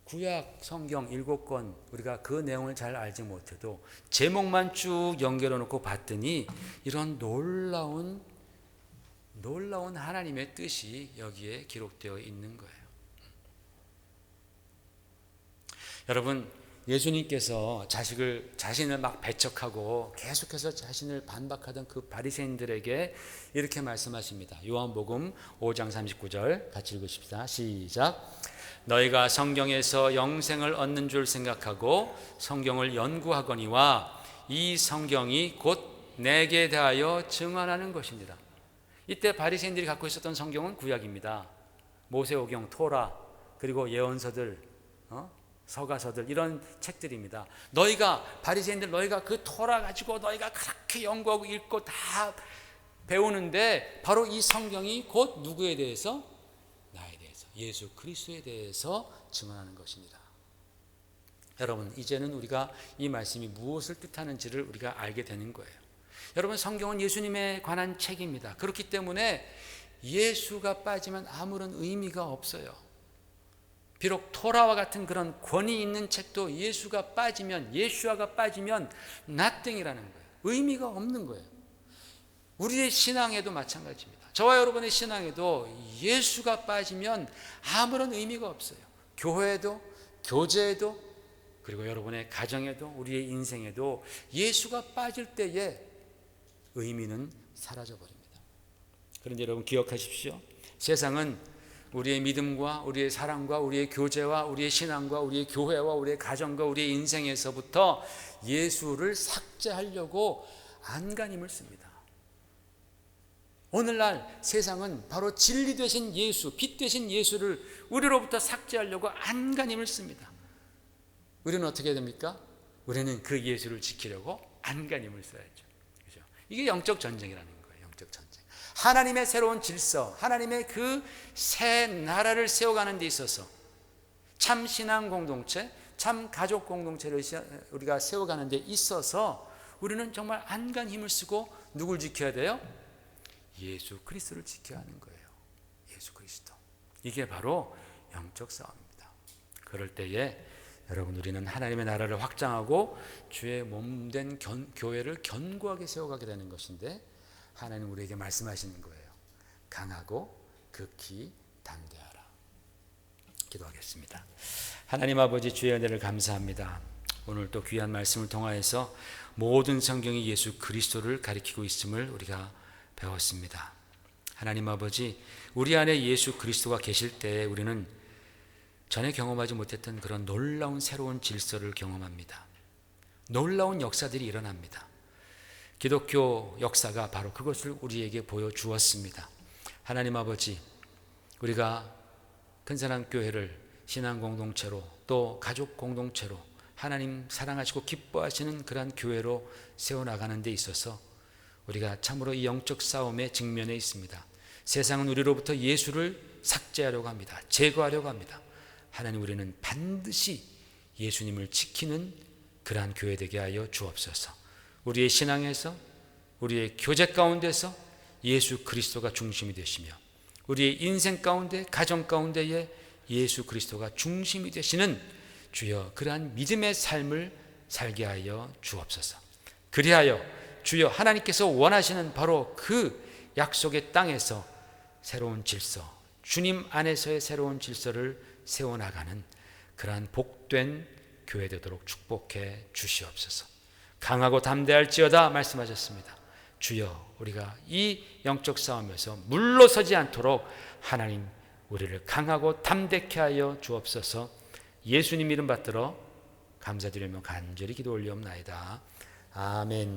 S1: 구약 성경 7권 우리가 그 내용을 잘 알지 못해도 제목만 쭉 연결해 놓고 봤더니 이런 놀라운 하나님의 뜻이 여기에 기록되어 있는 거예요. 여러분, 예수님께서 자신을 막 배척하고 계속해서 자신을 반박하던 그 바리새인들에게 이렇게 말씀하십니다. 요한복음 5장 39절 같이 읽으십시다. 시작. 너희가 성경에서 영생을 얻는 줄 생각하고 성경을 연구하거니와 이 성경이 곧 내게 대하여 증언하는 것이니라. 이때 바리새인들이 갖고 있었던 성경은 구약입니다. 모세오경, 토라, 그리고 예언서들, 서가서들, 이런 책들입니다. 바리새인들 너희가 그 토라 가지고 너희가 그렇게 연구하고 읽고 다 배우는데 바로 이 성경이 곧 누구에 대해서? 나에 대해서, 예수 그리스도에 대해서 증언하는 것입니다. 여러분, 이제는 우리가 이 말씀이 무엇을 뜻하는지를 우리가 알게 되는 거예요. 여러분, 성경은 예수님에 관한 책입니다. 그렇기 때문에 예수가 빠지면 아무런 의미가 없어요. 비록 토라와 같은 그런 권위 있는 책도 예수아가 빠지면 nothing이라는 거예요. 의미가 없는 거예요. 우리의 신앙에도 마찬가지입니다. 저와 여러분의 신앙에도 예수가 빠지면 아무런 의미가 없어요. 교회도, 교제에도, 그리고 여러분의 가정에도 우리의 인생에도 예수가 빠질 때에 의미는 사라져 버립니다. 그런데 여러분 기억하십시오. 세상은 우리의 믿음과 우리의 사랑과 우리의 교제와 우리의 신앙과 우리의 교회와 우리의 가정과 우리의 인생에서부터 예수를 삭제하려고 안간힘을 씁니다. 오늘날 세상은 바로 진리 되신 예수, 빛 되신 예수를 우리로부터 삭제하려고 안간힘을 씁니다. 우리는 어떻게 해야 됩니까? 우리는 그 예수를 지키려고 안간힘을 써야죠. 그죠? 이게 영적 전쟁이라는 거예요. 영적 전쟁. 하나님의 새로운 질서, 하나님의 그 새 나라를 세워가는 데 있어서 참 신앙 공동체, 참 가족 공동체를 우리가 세워가는 데 있어서 우리는 정말 안간 힘을 쓰고 누굴 지켜야 돼요? 예수 그리스도를 지켜야 하는 거예요. 예수 그리스도. 이게 바로 영적 싸움입니다. 그럴 때에 여러분 우리는 하나님의 나라를 확장하고 주의 몸된 교회를 견고하게 세워가게 되는 것인데 하나님 우리에게 말씀하시는 거예요. 강하고 극히 담대하라. 기도하겠습니다. 하나님 아버지 주의 은혜를 감사합니다. 오늘 또 귀한 말씀을 통하여서 모든 성경이 예수 그리스도를 가리키고 있음을 우리가 배웠습니다. 하나님 아버지 우리 안에 예수 그리스도가 계실 때 우리는 전에 경험하지 못했던 그런 놀라운 새로운 질서를 경험합니다. 놀라운 역사들이 일어납니다. 기독교 역사가 바로 그것을 우리에게 보여주었습니다. 하나님 아버지 우리가 큰사랑교회를 신앙공동체로 또 가족 공동체로 하나님 사랑하시고 기뻐하시는 그러한 교회로 세워나가는 데 있어서 우리가 참으로 이 영적 싸움에 직면해 있습니다. 세상은 우리로부터 예수를 삭제하려고 합니다. 제거하려고 합니다. 하나님 우리는 반드시 예수님을 지키는 그러한 교회 되게 하여 주옵소서. 우리의 신앙에서 우리의 교제 가운데서 예수 그리스도가 중심이 되시며 우리의 인생 가운데 가정 가운데에 예수 그리스도가 중심이 되시는 주여 그러한 믿음의 삶을 살게 하여 주옵소서. 그리하여 주여 하나님께서 원하시는 바로 그 약속의 땅에서 새로운 질서, 주님 안에서의 새로운 질서를 세워나가는 그러한 복된 교회 되도록 축복해 주시옵소서. 강하고 담대할지어다 말씀하셨습니다. 주여 우리가 이 영적 싸움에서 물러서지 않도록 하나님 우리를 강하고 담대케 하여 주옵소서. 예수님 이름 받들어 감사드리며 간절히 기도 올리옵나이다. 아멘.